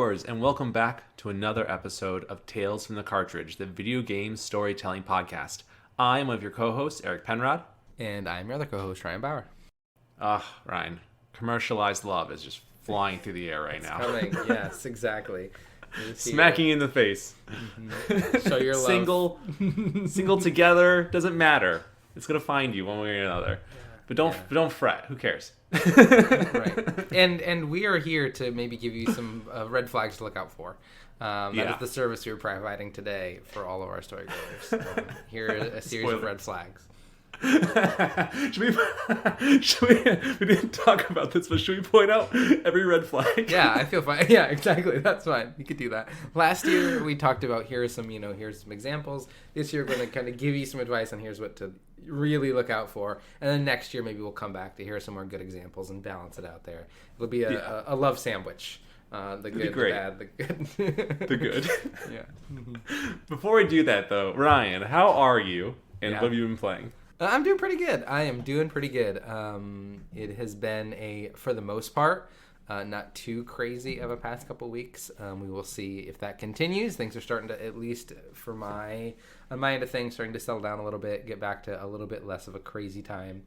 yours, and welcome back to another episode of Tales from the Cartridge, the video game storytelling podcast. I am one of your co-hosts, Eric Penrod. And I'm your other co-host, Ryan Bauer. Ryan, commercialized love is just flying through the air right now. Coming, yes, exactly. Smacking you in the face. Mm-hmm. Show your love. Single together, doesn't matter. It's going to find you one way or another. But don't fret. Who cares? Right. And we are here to maybe give you some red flags to look out for. That is the service we're providing today for all of our storygoers. Here are a series of red flags. We didn't talk about this, but should we point out every red flag? Yeah, I feel fine. Yeah, exactly. That's fine. You could do that. Last year we talked about here's some examples. This year we're going to kind of give you some advice on here's what to really look out for, and then next year maybe we'll come back to hear some more good examples and balance it out there. It'll be a love sandwich. The good, the bad, the good. The good. Yeah. Before we do that, though, Ryan, how are you, and what have you been playing? I'm doing pretty good. I am doing pretty good. It has been for the most part, not too crazy of a past couple weeks. We will see if that continues. Things are starting to, at least for on my end of things, starting to settle down a little bit, get back to a little bit less of a crazy time.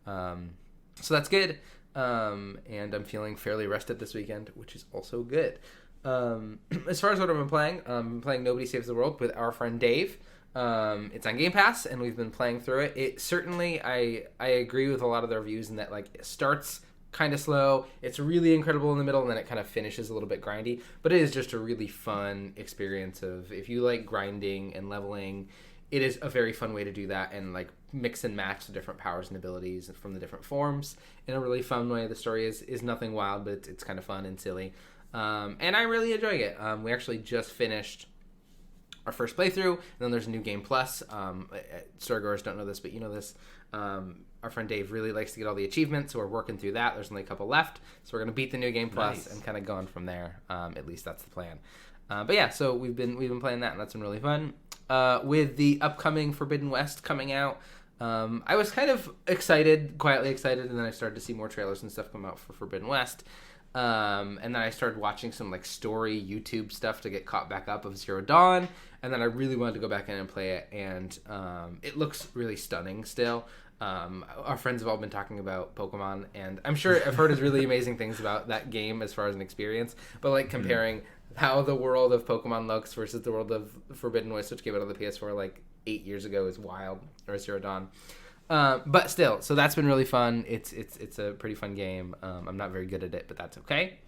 So that's good. And I'm feeling fairly rested this weekend, which is also good. As far as what I've been playing, I'm playing Nobody Saves the World with our friend Dave. It's on Game Pass, and we've been playing through it. It certainly, I agree with a lot of their reviews in that it starts kind of slow. It's really incredible in the middle, and then it kind of finishes a little bit grindy. But it is just a really fun experience if you like grinding and leveling, it is a very fun way to do that and mix and match the different powers and abilities from the different forms in a really fun way. The story is nothing wild, but it's kind of fun and silly. And I'm really enjoying it. We actually just finished our first playthrough, and then there's a new game plus. Storygoers don't know this, but you know this. Our friend Dave really likes to get all the achievements, so we're working through that. There's only a couple left, so we're gonna beat the new game plus and kind of going from there. At least that's the plan. But yeah, so we've been playing that, and that's been really fun. With the upcoming Forbidden West coming out, I was kind of quietly excited, and then I started to see more trailers and stuff come out for Forbidden West. And then I started watching some story YouTube stuff to get caught back up of Zero Dawn, and then I really wanted to go back in and play it, and it looks really stunning still. Our friends have all been talking about Pokemon, and I'm sure I've heard really amazing things about that game as far as an experience, but comparing how the world of Pokemon looks versus the world of Forbidden West, which came out on the PS4 8 years ago, is wild, or Zero Dawn. But still, so that's been really fun. It's a pretty fun game. I'm not very good at it, but that's okay.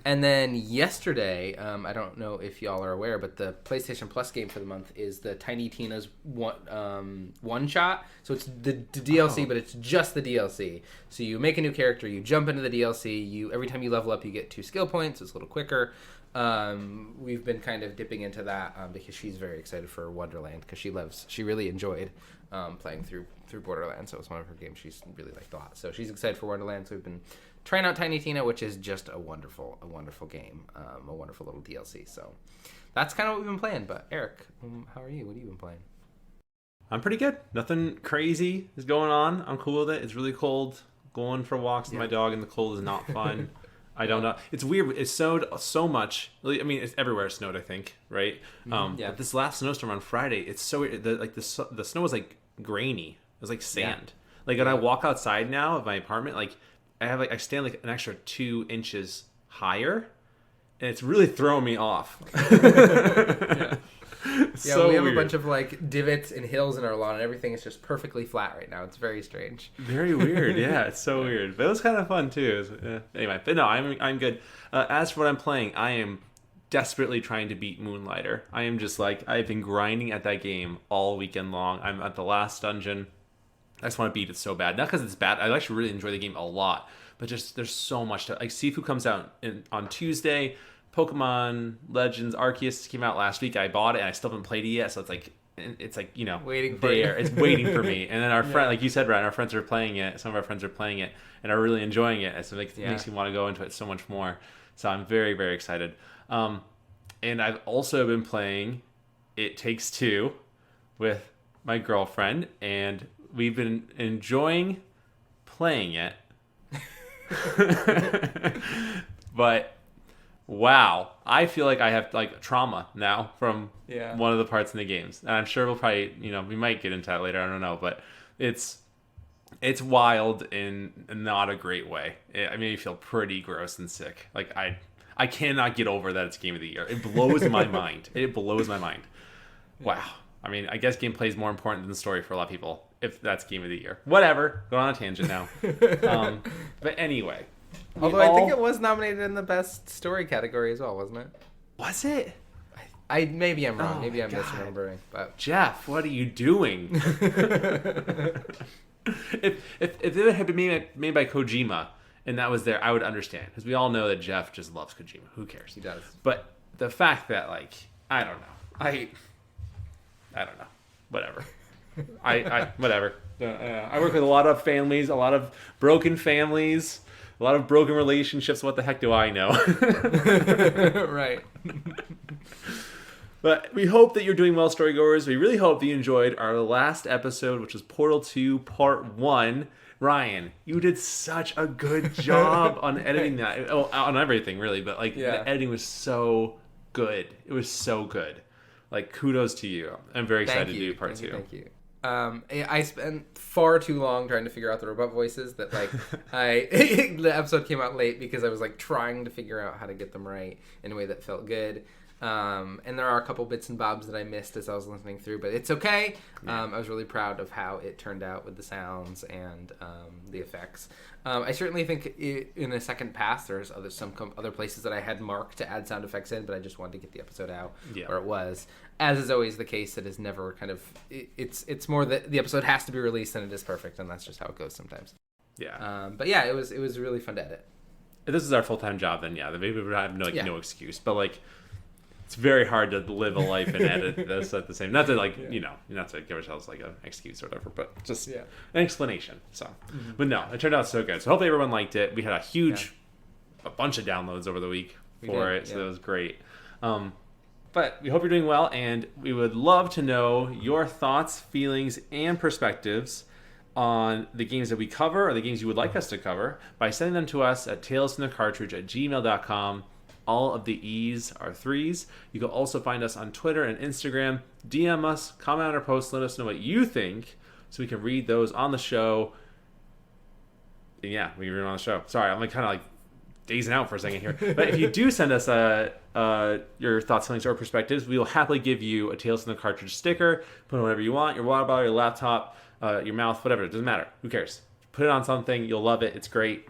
And then yesterday, I don't know if y'all are aware, but the PlayStation Plus game for the month is the Tiny Tina's one shot. So it's the DLC, but it's just the DLC. So you make a new character, you jump into the DLC. Every time you level up, you get 2 skill points. It's a little quicker. We've been kind of dipping into that because she's very excited for Wonderland because she really enjoyed playing through Borderlands. So it was one of her games she's really liked a lot. So she's excited for Wonderland. So we've been trying out Tiny Tina, which is just a wonderful game, a wonderful little DLC. So that's kind of what we've been playing. But Eric, how are you? What have you been playing? I'm pretty good. Nothing crazy is going on. I'm cool with it. It's really cold. Going for walks with my dog in the cold is not fun. I don't know. It's weird. It snowed so much. I mean, it's everywhere. It snowed, I think, right? But this last snowstorm on Friday, it's so weird. The snow was grainy. It was like sand. When I walk outside now of my apartment, I stand an extra 2 inches higher, and it's really throwing me off. So we have weird. A bunch of divots and hills in our lawn, and everything is just perfectly flat right now. It's very strange. Very weird. Yeah, it's so weird, but it was kind of fun too. Anyway, but no, I'm good. As for what I'm playing, I am desperately trying to beat Moonlighter. I am just I've been grinding at that game all weekend long. I'm at the last dungeon. I just want to beat it so bad. Not because it's bad. I actually really enjoy the game a lot, but just there's so much to Sifu comes out on Tuesday. Pokemon Legends Arceus came out last week. I bought it and I still haven't played it yet, so it's waiting for you. It's waiting for me. And then our friend, like you said, Ryan, our friends are playing it. Some of our friends are playing it and are really enjoying it. So it makes me want to go into it so much more. So I'm very, very excited. And I've also been playing It Takes Two with my girlfriend, and we've been enjoying playing it. But wow, I feel like I have like trauma now from Yeah. one of the parts in the games. And I'm sure we'll probably, we might get into that later. I don't know, but it's wild in not a great way. It made me feel pretty gross and sick. Like I cannot get over that it's game of the year. It blows my mind. It blows my mind. Wow. I mean, I guess gameplay is more important than the story for a lot of people. If that's game of the year, whatever. Going on a tangent now. But anyway. Although I think it was nominated in the best story category as well, wasn't it? Was it? I maybe I'm wrong. Oh maybe I'm God. misremembering. But Jeff, what are you doing? if it had been made by Kojima and that was there, I would understand because we all know that Jeff just loves Kojima. Who cares? He does. But the fact that I don't know. I don't know. Whatever. I whatever. I work with a lot of families, a lot of broken families, a lot of broken relationships. What the heck do I know? Right. But we hope that you're doing well, storygoers. We really hope that you enjoyed our last episode, which was Portal 2 Part 1. Ryan, you did such a good job on editing that. Oh, on everything, really. But the editing was so good. It was so good. Kudos to you. I'm very excited to do Part 2. Thank you. I spent far too long trying to figure out the robot voices that the episode came out late because I was trying to figure out how to get them right in a way that felt good. And there are a couple bits and bobs that I missed as I was listening through, but it's okay. I was really proud of how it turned out with the sounds and the effects. I certainly think in a second pass, there's some other places that I had marked to add sound effects in, but I just wanted to get the episode out where it was. As is always the case, it is never it's more that the episode has to be released and it is perfect, and that's just how it goes sometimes. Yeah. But yeah, it was really fun to edit. If this is our full-time job, then maybe we would have no excuse, but it's very hard to live a life and edit this at the same. Not to not to give ourselves an excuse or whatever, but just an explanation. So, but no, it turned out so good. So hopefully everyone liked it. We had a bunch of downloads over the week for it, so that was great. But we hope you're doing well, and we would love to know your thoughts, feelings, and perspectives on the games that we cover or the games you would like us to cover by sending them to us at talesfromthecartridge@gmail.com. All of the E's are 3s. You can also find us on Twitter and Instagram. DM us, comment on our posts, let us know what you think so we can read those on the show. And we can read them on the show. Sorry, I'm kind of dazing out for a second here. But if you do send us your thoughts, feelings, or perspectives, we will happily give you a Tales from the Cartridge sticker. Put on whatever you want, your water bottle, your laptop, your mouth, whatever. It doesn't matter. Who cares? Put it on something. You'll love it. It's great.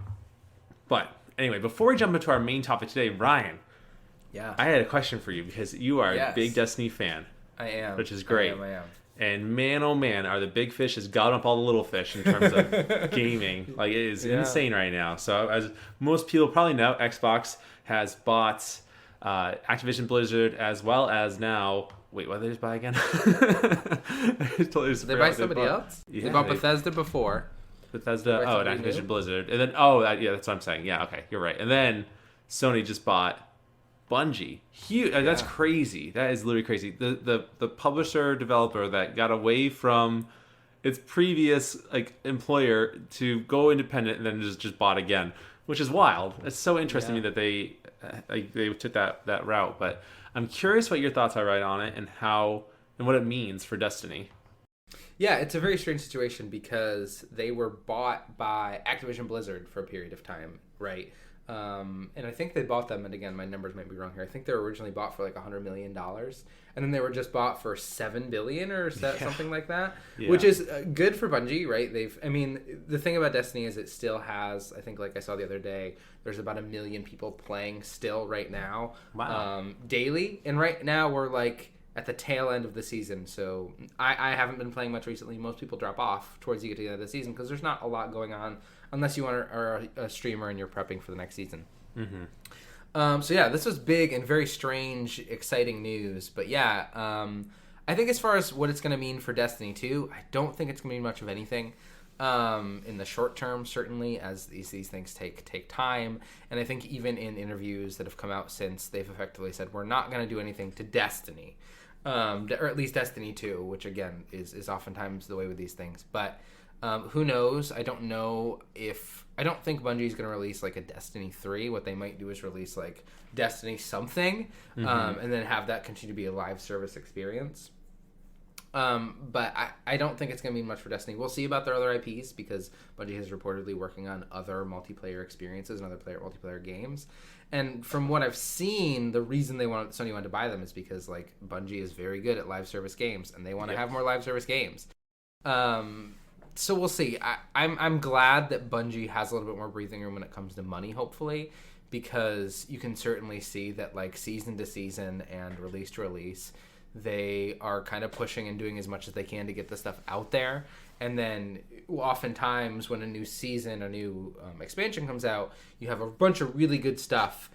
But anyway, before we jump into our main topic today, Ryan, I had a question for you because you are a big Destiny fan. I am. Which is great. I am. And man, oh man, are the big fish has gotten up all the little fish in terms of gaming. It is insane right now. So as most people probably know, Xbox has bought Activision Blizzard as well as now... Wait, what did they just buy again? Did they buy somebody else? Yeah, they bought Bethesda before. Bethesda, and Activision Blizzard. And then, that's what I'm saying. Yeah, okay, you're right. And then Sony just bought Bungie. Huge. That's crazy. That is literally crazy. The publisher developer that got away from its previous employer to go independent and then just bought again, which is wild. It's so interesting to me that they took that route. But I'm curious what your thoughts are on it and what it means for Destiny. Yeah, it's a very strange situation because they were bought by Activision Blizzard for a period of time, right? And I think they bought them, and again, my numbers might be wrong here. I think they were originally bought for $100 million, and then they were just bought for $7 billion or something like that, which is good for Bungie, right? The thing about Destiny is it still has, I think, I saw the other day, there's about 1 million people playing still right now, daily, and right now we're at the tail end of the season, so I haven't been playing much recently. Most people drop off towards you get to the end of the season because there's not a lot going on unless you are a streamer and you're prepping for the next season. Mm-hmm. This was big and very strange, exciting news. But I think as far as what it's going to mean for Destiny 2, I don't think it's going to mean much of anything in the short term, certainly, as these things take time. And I think even in interviews that have come out since, they've effectively said, we're not going to do anything to Destiny. Or at least Destiny 2, which again is oftentimes the way with these things. But Who knows? I don't know if... I don't think Bungie's going to release like a Destiny 3. What they might do is release like Destiny something, and then have that continue to be a live service experience. But I don't think it's going to be much for Destiny. We'll see about their other IPs, because Bungie is reportedly working on other multiplayer experiences and other multiplayer games. And from what I've seen, the reason Sony wanted to buy them is because like Bungie is very good at live service games, and they want to have more live service games. So we'll see. I'm glad that Bungie has a little bit more breathing room when it comes to money, hopefully, because you can certainly see that like season to season and release to release, they are kind of pushing and doing as much as they can to get the stuff out there. And then oftentimes when a new season, a new expansion comes out, you have a bunch of really good stuff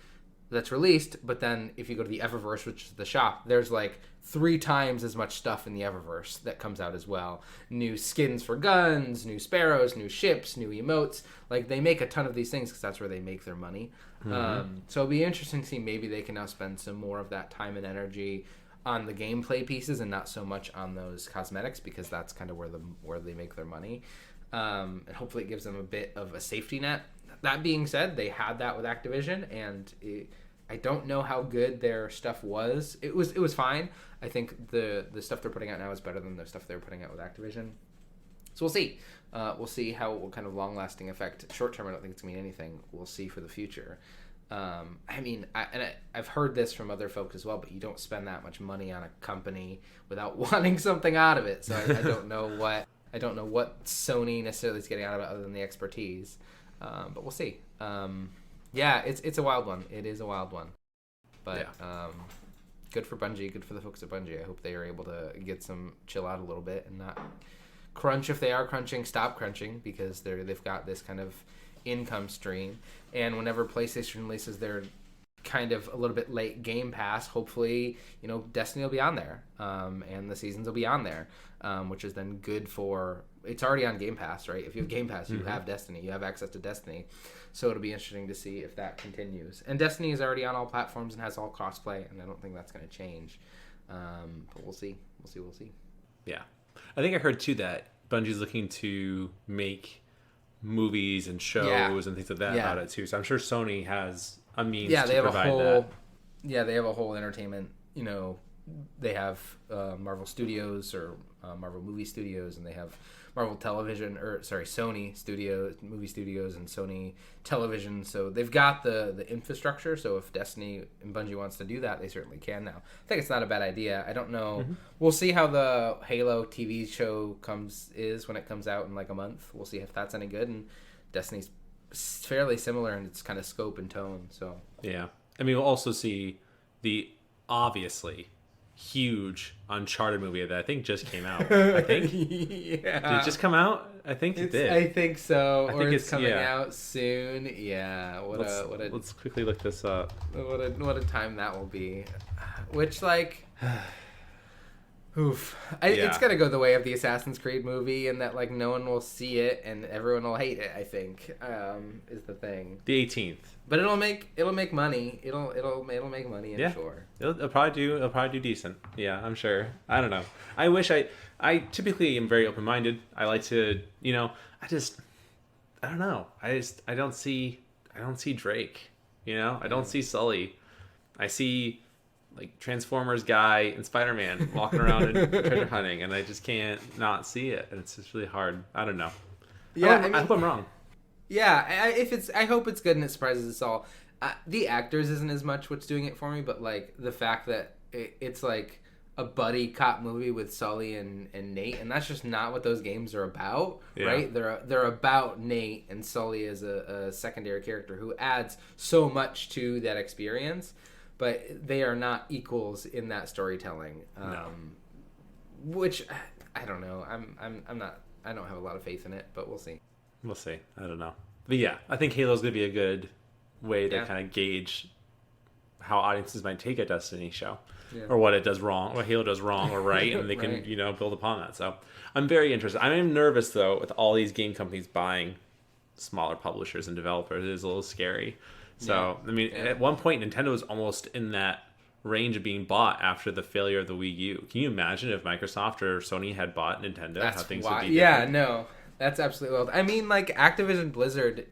that's released. But then if you go to the Eververse, which is the shop, there's like 3 times as much stuff in the Eververse that comes out as well. New skins for guns, new sparrows, new ships, new emotes. Like they make a ton of these things because that's where they make their money. So it'll be interesting to see, maybe they can now spend some more of that time and energy on the gameplay pieces and not so much on those cosmetics, because that's kind of where they make their money. And hopefully it gives them a bit of a safety net. That being said, they had that with Activision, and I don't know how good their stuff was. It was fine. I think the stuff they're putting out now is better than the stuff they were putting out with Activision. So we'll see. We'll see what kind of long-lasting effect. Short term, I don't think it's going to mean anything. We'll see for the future. I mean, I've heard this from other folks as well, but you don't spend that much money on a company without wanting something out of it. So I don't know what Sony necessarily is getting out of it other than the expertise. But we'll see. Yeah, it's a wild one. It is a wild one. But good for Bungie. Good for the folks at Bungie. I hope they are able to get some chill out a little bit and not crunch. If they are crunching, stop crunching, because they've got this kind of income stream. And whenever PlayStation releases their kind of a little bit late Game Pass, hopefully, Destiny will be on there, and the seasons will be on there, which is then good for... It's already on Game Pass, right? If you have Game Pass, you have Destiny. You have access to Destiny. So it'll be interesting to see if that continues. And Destiny is already on all platforms and has all crossplay, and I don't think that's going to change. But we'll see. We'll see. Yeah. I think I heard, too, that Bungie's looking to make movies and shows and things like that about it, too. So I'm sure Sony has a means to provide that. Yeah, they have a whole entertainment, they have Marvel Studios or Marvel Movie Studios, and they have Marvel Television, Sony Studios, movie studios, and Sony Television. So they've got the infrastructure. So if Destiny and Bungie wants to do that, they certainly can now. I think it's not a bad idea. I don't know. We'll see how the Halo TV show is when it comes out in like a month. We'll see if that's any good. And Destiny's fairly similar in its kind of scope and tone. So yeah, I mean, we'll also see the obviously huge Uncharted movie that I think just came out. I think. Yeah. Did it just come out? I think it did. I think so. I think it's coming out soon. Yeah. Let's quickly look this up. What a time that will be. Which, like, oof. It's gonna go the way of the Assassin's Creed movie, and that like no one will see it and everyone will hate it. I think is the thing. The 18th. But it'll make money. It'll make money, I'm sure. It'll probably do decent. Yeah, I'm sure. I don't know. I typically am very open minded. I like to, I don't know. I don't see Drake. I don't see Sully. I see like Transformers guy and Spider-Man walking around and treasure hunting, and I just can't not see it, and it's just really hard. I don't know. Yeah, I hope I'm wrong. Yeah, I hope it's good and it surprises us all. The actors isn't as much what's doing it for me, but like the fact that it's like a buddy cop movie with Sully and Nate, and that's just not what those games are about, right? They're about Nate, and Sully is a secondary character who adds so much to that experience, but they are not equals in that storytelling. No. Which I don't know. I don't have a lot of faith in it, but we'll see. We'll see. I don't know. But yeah, I think Halo's going to be a good way to kind of gauge how audiences might take a Destiny show or what it does wrong, what Halo does wrong or right, and they can, build upon that. So I'm very interested. I'm nervous, though, with all these game companies buying smaller publishers and developers. It is a little scary. So, I mean, at one point, Nintendo was almost in that range of being bought after the failure of the Wii U. Can you imagine if Microsoft or Sony had bought Nintendo? That's how things why. would be different? Yeah, no. That's absolutely wild. I mean, like Activision Blizzard,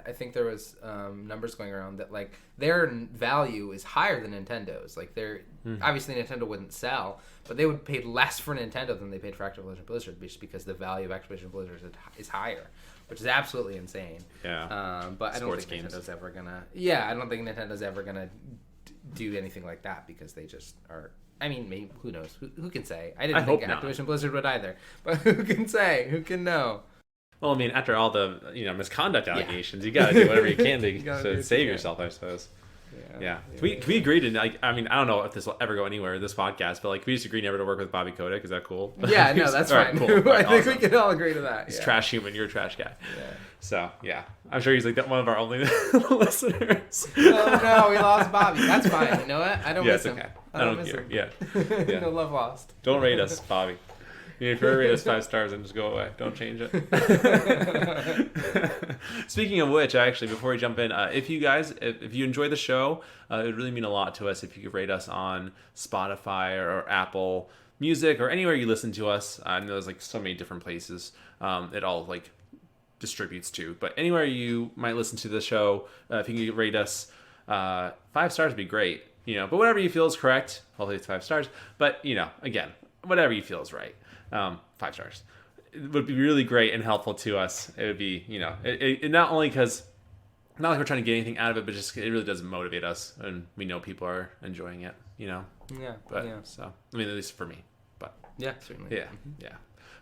I think there was numbers going around that like their value is higher than Nintendo's. Like obviously Nintendo wouldn't sell, but they would pay less for Nintendo than they paid for Activision Blizzard, just because the value of Activision Blizzard is higher, which is absolutely insane. Yeah. But I don't think Nintendo's ever gonna. Yeah, I don't think Nintendo's ever gonna do anything like that because they just are. I mean, maybe, who knows? Who can say? I didn't think Activision Blizzard would either. But who can say? Who can know? Well, I mean, after all the misconduct allegations, you got to do whatever you can to save yourself, I suppose. Yeah. Can we agree to, like, I mean, I don't know if this will ever go anywhere, this podcast, but, like, can we just agree never to work with Bobby Kotick? Is that cool? Yeah, no, that's fine. Right, cool. I think we can all agree to that. He's trash human, you're a trash guy. Yeah. So, yeah. I'm sure he's, like, one of our only listeners. Oh, no, we lost Bobby. That's fine. You know what? I don't miss him. Okay. I don't care. Him. Yeah. No love lost. Don't rate us, Bobby. If you ever rate us 5 stars, then just go away. Don't change it. Speaking of which, actually, before we jump in, if you enjoy the show, it would really mean a lot to us if you could rate us on Spotify or Apple Music or anywhere you listen to us. I know there's like so many different places. It all like distributes to, but anywhere you might listen to the show, if you could rate us 5 stars would be great. But whatever you feel is correct. Hopefully it's 5 stars. But again, whatever you feel is right. 5 stars. It would be really great and helpful to us. It would be, it not only because, not like we're trying to get anything out of it, but just it really does motivate us, and we know people are enjoying it, Yeah. But, so, I mean, at least for me. But yeah, certainly. Yeah.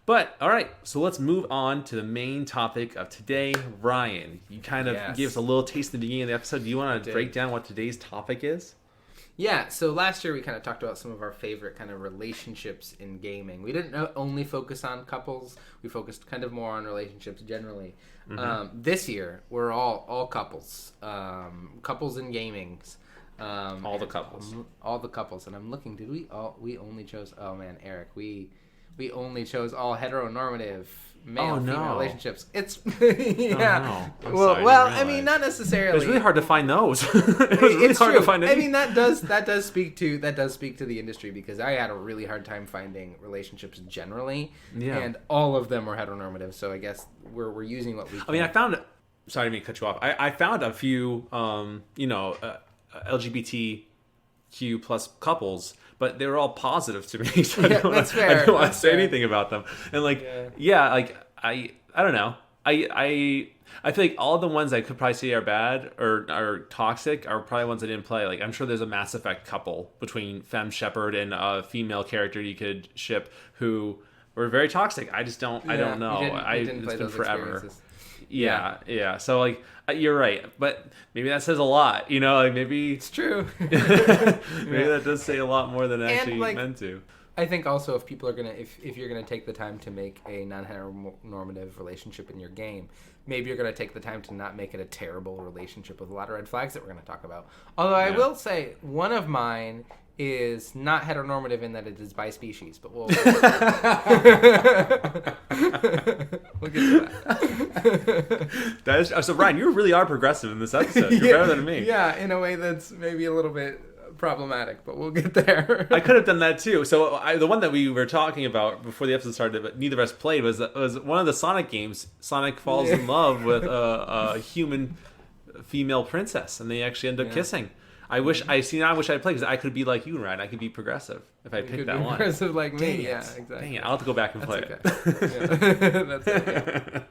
But, all right, so let's move on to the main topic of today. Ryan, you kind of gave us a little taste in the beginning of the episode. Do you want to break down what today's topic is? Yeah, so last year we kind of talked about some of our favorite kind of relationships in gaming. We didn't only focus on couples. We focused kind of more on relationships generally. Mm-hmm. This year, we're all couples. Couples in gaming. All the couples. All the couples. And I'm looking, we only chose, oh man, Eric, we only chose all heteronormative male-female relationships. It's yeah. Oh, no. Well, I mean, not necessarily. It's really hard to find those. It was really hard to find any. I mean, that does speak to the industry, because I had a really hard time finding relationships generally, and all of them were heteronormative. So I guess we're using what we can. I mean, I found. Sorry, I didn't mean to cut you off. I found a few, LGBTQ plus couples, but they were all positive to me. So that's fair. I don't want to say anything about them. And I don't know. I feel like all the ones I could probably say are bad or are toxic are probably ones I didn't play. Like, I'm sure there's a Mass Effect couple between Femme Shepard and a female character you could ship who were very toxic. I just don't. I don't know. You didn't play those forever. Yeah. So, like, you're right, but maybe that says a lot. Like, maybe it's true. Maybe that does say a lot more than it actually meant to. I think also if people are if you're gonna take the time to make a non-heteronormative relationship in your game, maybe you're gonna take the time to not make it a terrible relationship with a lot of red flags that we're gonna talk about. Although I will say one of mine is not heteronormative in that it is by species, but we'll get to that. So Ryan, you really are progressive in this episode. You're better than me. Yeah, in a way that's maybe a little bit problematic, but we'll get there. I could have done that too. So the one that we were talking about before the episode started, but neither of us played, was one of the Sonic games. Sonic falls in love with a human female princess, and they actually end up kissing. I wish I'd played, because I could be like you, Ryan. I could be progressive if I picked that one. Progressive like me, yeah, exactly. Dang it, I'll have to go back and play it. That's okay.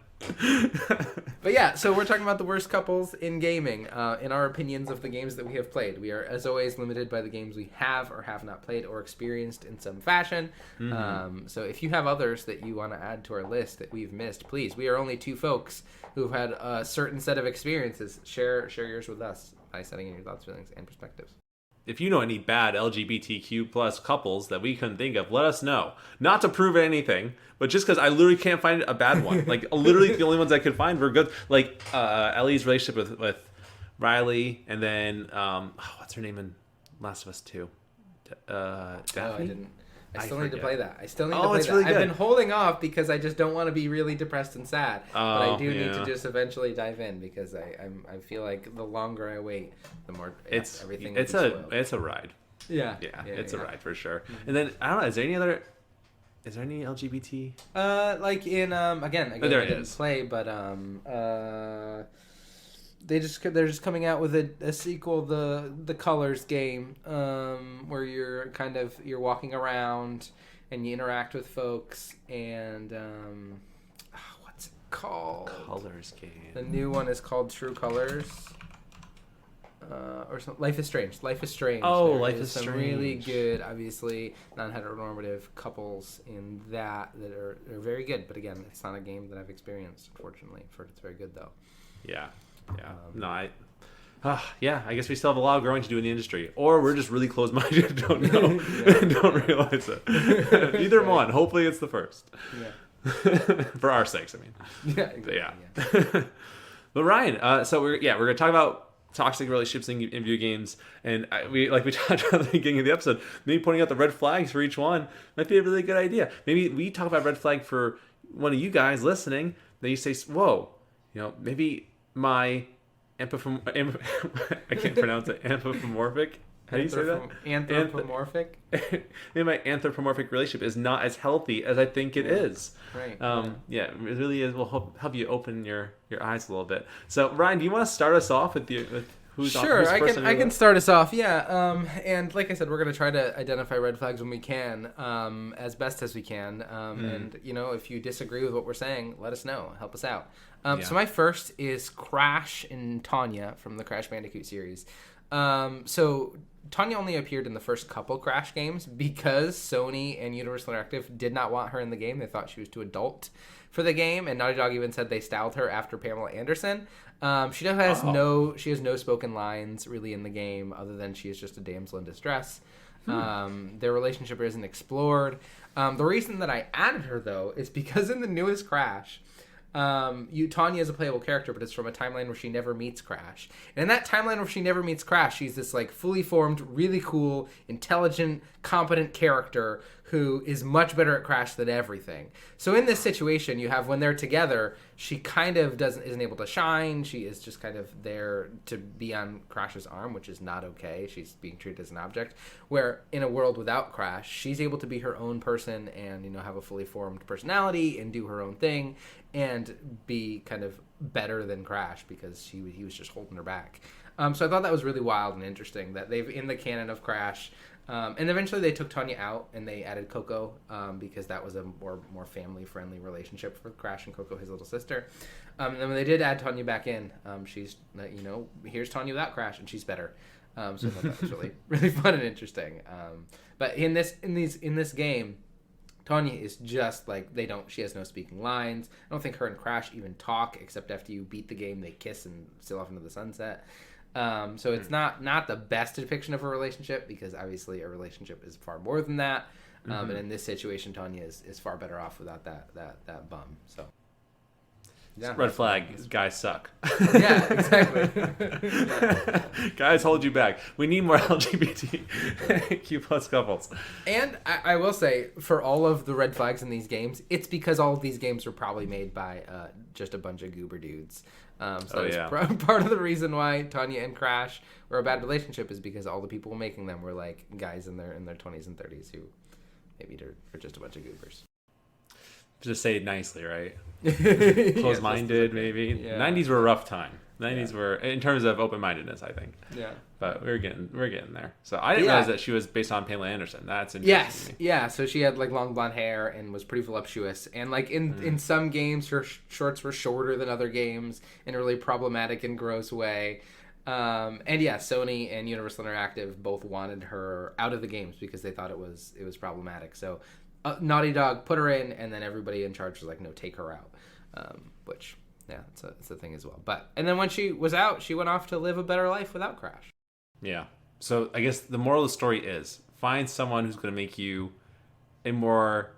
But yeah, so we're talking about the worst couples in gaming, in our opinions of the games that we have played. We are, as always, limited by the games we have or have not played or experienced in some fashion. Mm-hmm. So if you have others that you want to add to our list that we've missed, please. We are only two folks who've had a certain set of experiences. Share yours with us by sending in your thoughts, feelings, and perspectives. If you know any bad LGBTQ plus couples that we couldn't think of, let us know. Not to prove anything, but just because I literally can't find a bad one. Like, literally the only ones I could find were good. Like, Ellie's relationship with Riley, and then, what's her name in Last of Us 2? Daphne? I still need to play that. Really good. I've been holding off because I just don't want to be really depressed and sad. But I do need to just eventually dive in, because I feel like the longer I wait, the more everything. It's a ride. Yeah, it's a ride for sure. Mm-hmm. And then I don't know. Is there any other Is there any LGBT? Like in again, There I didn't play, but they're just coming out with a sequel, the Colors game, where you're walking around and you interact with folks, and what's it called? Colors game. The new one is called True Colors. Or something. Life is Strange. Life is Strange. Oh, there Life is some Strange. really good, obviously non-heteronormative couples in that are very good. But again, it's not a game that I've experienced, unfortunately. I've heard it's very good though. Yeah. Yeah, I guess we still have a lot of growing to do in the industry, or we're just really closed-minded, don't know, don't realize it. Either one. Hopefully, it's the first. Yeah. For our sakes, I mean. Yeah. Exactly, yeah. But Ryan, so we're gonna talk about toxic relationships in video games, and we talked about at the beginning of the episode. Maybe pointing out the red flags for each one might be a really good idea. Maybe we talk about red flag for one of you guys listening. Then you say, "Whoa, maybe my I can't pronounce it. Anthropomorphic. How do you say that? Anthropomorphic. Maybe my anthropomorphic relationship is not as healthy as I think it is." Right. Yeah, it really is. Will help you open your eyes a little bit. So, Ryan, do you want to start us off with who's Sure, I can start us off. Yeah. And like I said, we're gonna try to identify red flags when we can, as best as we can. And if you disagree with what we're saying, let us know. Help us out. So my first is Crash and Tanya from the Crash Bandicoot series. So Tanya only appeared in the first couple Crash games because Sony and Universal Interactive did not want her in the game. They thought she was too adult for the game, and Naughty Dog even said they styled her after Pamela Anderson. She has no spoken lines really in the game, other than she is just a damsel in distress. Their relationship isn't explored. The reason that I added her though is because in the newest Crash, Tanya is a playable character, but it's from a timeline where she never meets Crash. And in that timeline where she never meets Crash, she's this like fully formed, really cool, intelligent, competent character who is much better at Crash than everything. So in this situation, you have when they're together, she kind of isn't able to shine. She is just kind of there to be on Crash's arm, which is not okay. She's being treated as an object. Where in a world without Crash, she's able to be her own person and have a fully formed personality and do her own thing and be kind of better than Crash because he was just holding her back. So I thought that was really wild and interesting that they've in the canon of Crash. And eventually they took Tanya out and they added Coco because that was a more family-friendly relationship for Crash and Coco, his little sister. And then when they did add Tanya back in, she's, here's Tanya without Crash, and she's better. So I thought that was really, really fun and interesting. But in this game, Tanya is just like she has no speaking lines. I don't think her and Crash even talk except after you beat the game. They kiss and sail off into the sunset. So it's not the best depiction of a relationship because obviously a relationship is far more than that. And in this situation, Tanya is far better off without that bum. So yeah, red flag. Guys suck. Yeah, exactly. Guys hold you back. We need more LGBTQ plus couples. And I will say, for all of the red flags in these games, it's because all of these games were probably made by just a bunch of goober dudes. Part of the reason why Tanya and Crash were a bad relationship is because all the people making them were like guys in their 20s and 30s who maybe are just a bunch of goobers. Just say it nicely, right? Close-minded, maybe. Yeah. 90s were a rough time. 90s were, in terms of open-mindedness, I think. Yeah. But we're getting there. So I didn't realize that she was based on Pamela Anderson. That's interesting. Yes. To me. Yeah. So she had like long blonde hair and was pretty voluptuous. And like in some games, her shorts were shorter than other games in a really problematic and gross way. And yeah, Sony and Universal Interactive both wanted her out of the games because they thought it was problematic. So Naughty Dog put her in, and then everybody in charge was like, no, take her out. Which, yeah, it's a thing as well. And then when she was out, she went off to live a better life without Crash. Yeah. So I guess the moral of the story is find someone who's going to make you or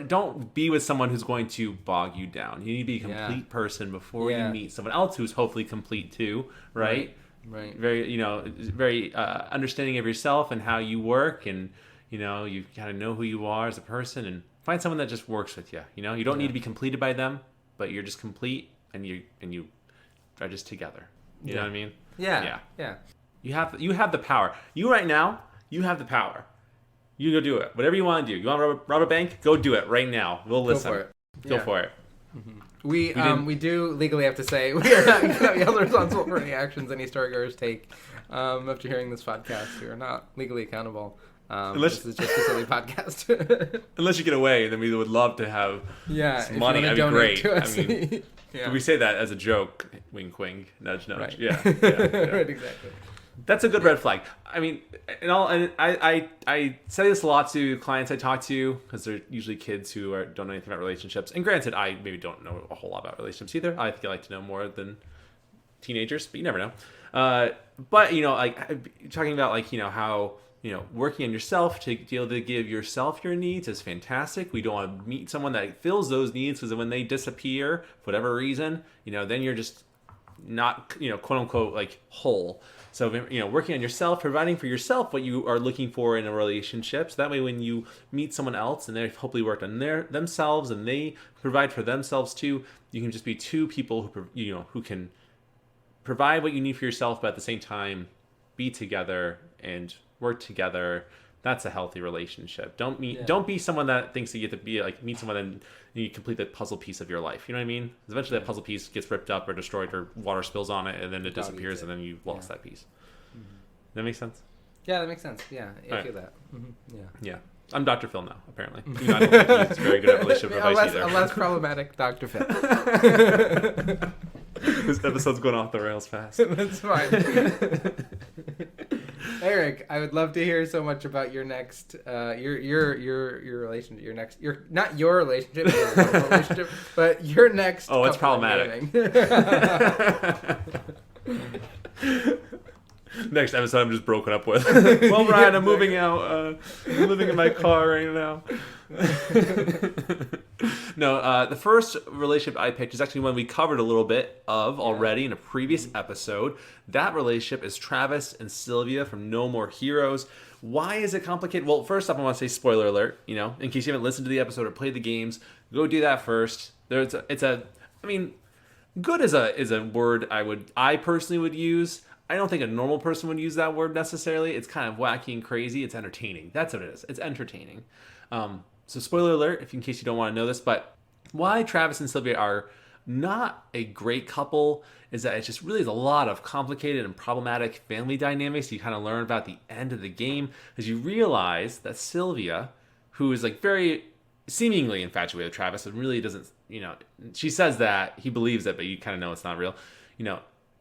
don't be with someone who's going to bog you down. You need to be a complete person before you meet someone else who's hopefully complete too, right? Right. Very understanding of yourself and how you work, and you kind of know who you are as a person, and find someone that just works with you. You don't need to be completed by them, but you're just complete, and you are just together. You know what I mean? Yeah. You have the power. You right now, you have the power You go do it. Whatever you want to do. You want to rob a bank? Go do it right now. We'll listen. Go for it. Go for it. Mm-hmm. We do legally have to say we are not held responsible for any actions any storygoers take after hearing this podcast. We are not legally accountable. This is just a silly podcast. Unless you get away, then we would love to have some money. That'd be great. I mean, we say that as a joke. Wink, wink, nudge, nudge. Right. Yeah. Right, exactly. That's a good red flag. I mean, I say this a lot to clients I talk to because they're usually kids who don't know anything about relationships. And granted, I maybe don't know a whole lot about relationships either. I think I like to know more than teenagers, but you never know. But like talking about like how working on yourself to be able to give yourself your needs is fantastic. We don't want to meet someone that fills those needs because when they disappear for whatever reason, then you're just not quote unquote like whole. So, working on yourself, providing for yourself what you are looking for in a relationship. So that way when you meet someone else and they've hopefully worked on themselves and they provide for themselves too, you can just be two people who can provide what you need for yourself, but at the same time be together and work together. That's a healthy relationship. Don't be someone that thinks that you get to be like meet someone and you complete the puzzle piece of your life. You know what I mean? Because eventually that puzzle piece gets ripped up or destroyed or water spills on it and then it disappears and then you've lost that piece. Mm-hmm. That makes sense? Yeah, that makes sense. Yeah, I feel that. Mm-hmm. Yeah. I'm Dr. Phil now, apparently. I don't think he's very good at relationship advice either. A less problematic Dr. Phil. This episode's going off the rails fast. That's fine. Eric, I would love to hear so much about your next, your relationship, not your relationship, relationship, but your next. Oh, it's problematic. Next episode, I'm just broken up with. Well, Ryan, I'm moving out. I'm living in my car right now. No, the first relationship I picked is actually one we covered a little bit of already in a previous episode. That relationship is Travis and Sylvia from No More Heroes. Why is it complicated? Well, first off, I want to say spoiler alert. In case you haven't listened to the episode or played the games, go do that first. Good is a word I personally would use. I don't think a normal person would use that word necessarily. It's kind of wacky and crazy. It's entertaining. That's what it is. It's entertaining. So spoiler alert, in case you don't want to know this, but why Travis and Sylvia are not a great couple is that it just really is a lot of complicated and problematic family dynamics you kind of learn about the end of the game as you realize that Sylvia, who is like very seemingly infatuated with Travis and really doesn't, she says that, he believes it, but you kind of know it's not real,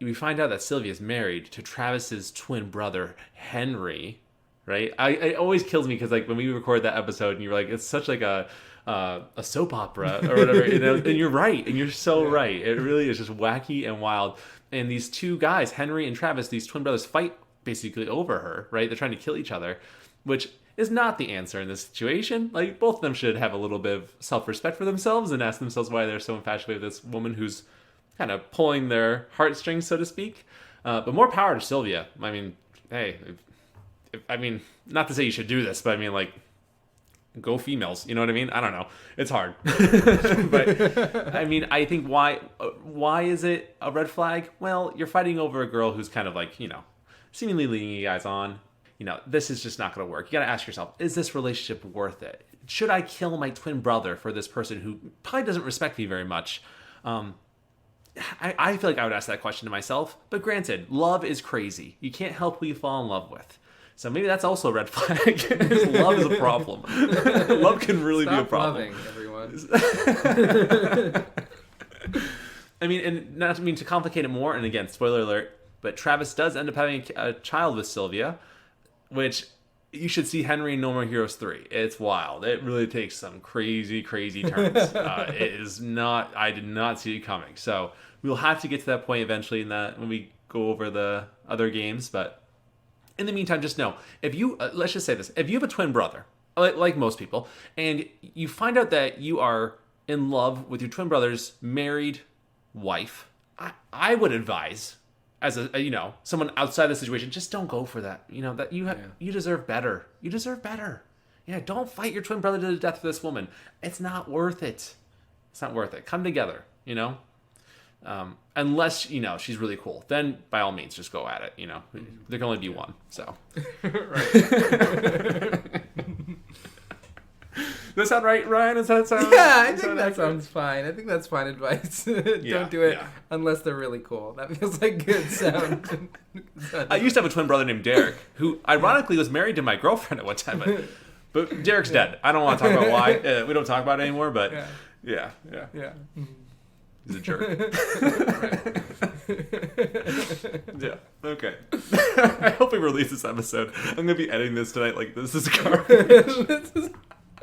we find out that Sylvia is married to Travis's twin brother, Henry, right? It always kills me because like when we record that episode and you're like, it's such like a soap opera or whatever, and you're right, and you're so right. It really is just wacky and wild. And these two guys, Henry and Travis, these twin brothers fight basically over her, right? They're trying to kill each other, which is not the answer in this situation. Like both of them should have a little bit of self-respect for themselves and ask themselves why they're so infatuated with this woman who's kind of pulling their heartstrings, so to speak. But more power to Sylvia. I mean, hey, not to say you should do this, but I mean, like, go females. You know what I mean? I don't know. It's hard. But, I mean, I think why is it a red flag? Well, you're fighting over a girl who's kind of like, seemingly leading you guys on. This is just not going to work. You got to ask yourself, is this relationship worth it? Should I kill my twin brother for this person who probably doesn't respect me very much? I feel like I would ask that question to myself. But granted, love is crazy. You can't help who you fall in love with. So maybe that's also a red flag. Love is a problem. Love can really be a problem. Stop loving, everyone. I mean, and not to mean to complicate it more, and again, spoiler alert, but Travis does end up having a child with Sylvia, which you should see Henry in No More Heroes 3. It's wild. It really takes some crazy, crazy turns. It is not, I did not see it coming. So we'll have to get to that point eventually when we go over the other games, but in the meantime, just know, if you, let's just say this, if you have a twin brother, like most people, and you find out that you are in love with your twin brother's married wife, I would advise, as someone outside the situation, just don't go for that. You deserve better. You deserve better. Yeah, don't fight your twin brother to the death for this woman. It's not worth it. It's not worth it. Come together, unless, she's really cool. Then, by all means, just go at it, There can only be one, so. Right. Does that sound right, Ryan? Does that sound? Yeah, I think that sounds fine. I think that's fine advice. Don't do it unless they're really cool. That feels like good sound. I used to have a twin brother named Derek, who ironically was married to my girlfriend at one time, but Derek's dead. I don't want to talk about why. We don't talk about it anymore, but yeah. He's a jerk. Yeah. Okay. I hope we release this episode. I'm gonna be editing this tonight. Like, this is garbage.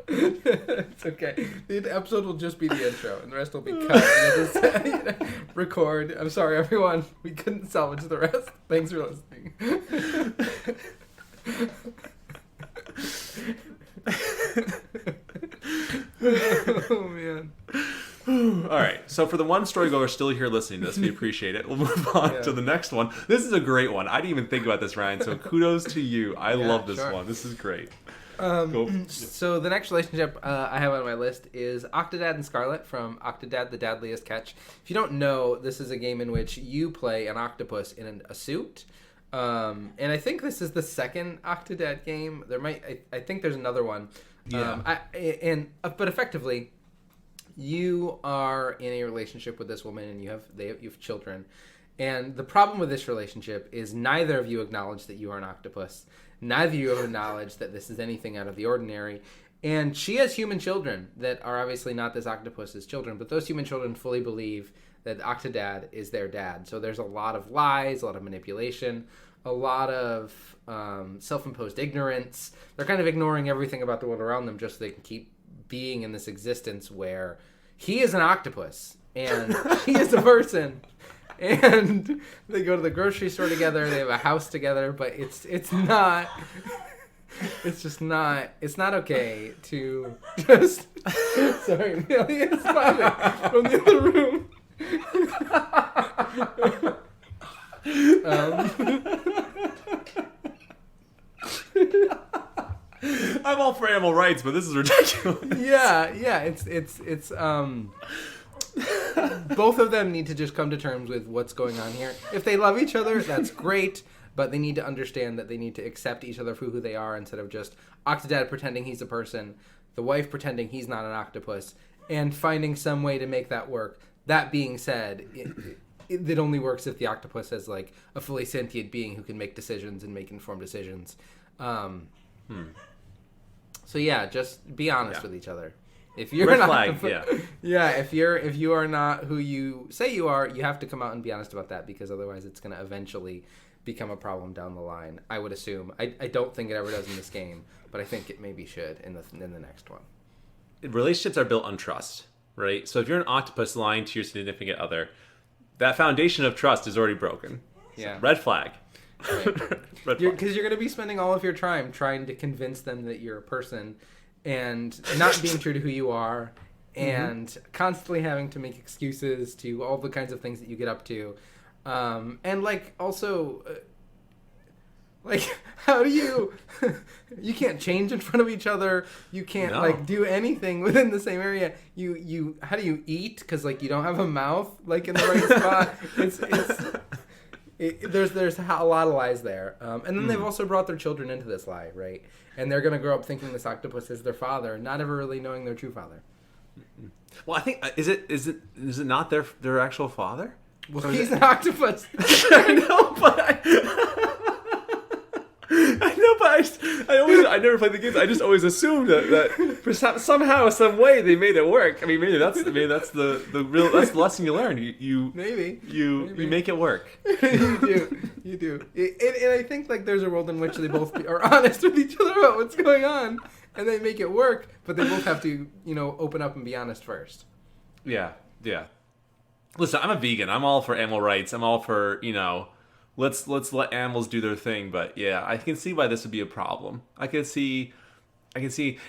It's okay. The episode will just be the intro, and the rest will be cut. And we'll just record. I'm sorry, everyone. We couldn't salvage the rest. Thanks for listening. Oh man. All right. So for the one storygoer still here listening to this, we appreciate it. We'll move on to the next one. This is a great one. I didn't even think about this, Ryan. So kudos to you. I love this one. This is great. So the next relationship I have on my list is Octadad and Scarlett from Octodad, the Deadliest Catch. If you don't know, this is a game in which you play an octopus in a suit. And I think this is the second Octodad game. I think there's another one. Yeah. But effectively, you are in a relationship with this woman, and you have children. And the problem with this relationship is neither of you acknowledge that you are an octopus. Neither of you have acknowledged that this is anything out of the ordinary. And she has human children that are obviously not this octopus's children, but those human children fully believe that Octodad is their dad. So there's a lot of lies, a lot of manipulation, a lot of self-imposed ignorance. They're kind of ignoring everything about the world around them just so they can keep being in this existence where he is an octopus and she is a person. And they go to the grocery store together. They have a house together, but it's not okay to just. Sorry, Millie is smiling from the other room. I'm all for animal rights, but this is ridiculous. Yeah. It's both of them need to just come to terms with what's going on here. If they love each other, that's great, but they need to understand that they need to accept each other for who they are instead of just Octodad pretending he's a person, the wife pretending he's not an octopus, and finding some way to make that work. That being said, it only works if the octopus is like a fully sentient being who can make decisions and make informed decisions. So yeah, just be honest with each other. If you're Red not, flag, if you are not who you say you are, you have to come out and be honest about that, because otherwise it's going to eventually become a problem down the line. I would assume. I don't think it ever does in this game, but I think it maybe should in the next one. Relationships are built on trust, right? So if you're an octopus lying to your significant other, that foundation of trust is already broken. Yeah. So red flag. Right. Because you're going to be spending all of your time trying to convince them that you're a person, and not being true to who you are, and constantly having to make excuses to all the kinds of things that you get up to. And how do you can't change in front of each other. You can't do anything within the same area. How do you eat? Because you don't have a mouth in the right spot. There's a lot of lies there. And then they've also brought their children into this lie, right? And they're going to grow up thinking this octopus is their father, not ever really knowing their true father. Well, I think is it not their actual father? Well, he's an octopus. I know, but I never played the games. I just always assumed that somehow, some way, they made it work. I mean, maybe that's the lesson you learn. You make it work. You do. And I think there's a world in which they both are honest with each other about what's going on, and they make it work. But they both have to, open up and be honest first. Yeah. Listen, I'm a vegan. I'm all for animal rights. I'm all for let's let animals do their thing. But yeah, I can see why this would be a problem. I can see. And,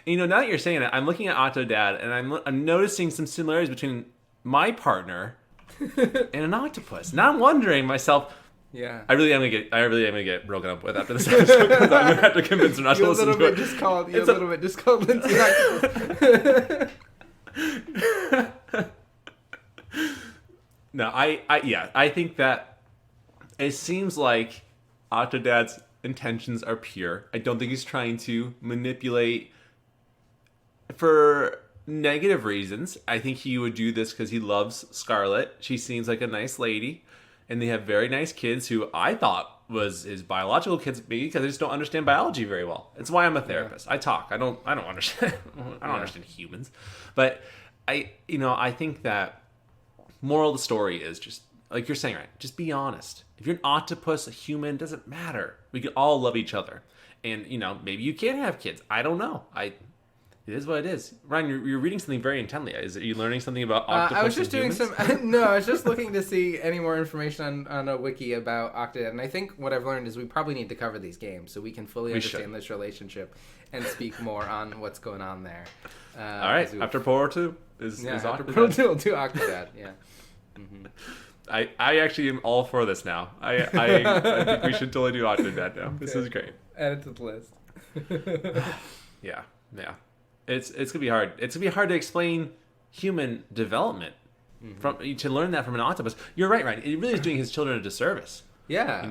now that you're saying it, I'm looking at Octodad, and I'm noticing some similarities between my partner and an octopus. Now I'm wondering myself. Yeah. I really am gonna get broken up with after this episode, because I'm gonna have to convince her not to listen to it. You're a little bit just called Lindsay Octopus. No, I think that it seems like Octodad's intentions are pure. I don't think he's trying to manipulate for negative reasons. I think he would do this because he loves Scarlett. She seems like a nice lady, and they have very nice kids who I thought was his biological kids, maybe because I just don't understand biology very well. It's why I'm a therapist. I talk. I don't understand. I don't understand humans, but I think that moral of the story is just like you're saying, right? Just be honest. If you're an octopus, a human, doesn't matter. We can all love each other, and maybe you can't have kids. I don't know. It is what it is. Ryan, you're reading something very intently. Are you learning something about octopus? I was just doing humans? No, I was just looking to see any more information on a wiki about Octodad. And I think what I've learned is we probably need to cover these games so we can fully understand this relationship and speak more on what's going on there. All right. After World War II is after Octodad. World War II, Octodad, yeah. Mm-hmm. I actually am all for this now. I think we should totally do Octodad now. Okay. This is great. Add it to the list. Yeah. It's gonna be hard. It's gonna be hard to explain human development to learn that from an octopus. You're right, Ryan. It really is doing his children a disservice. Yeah.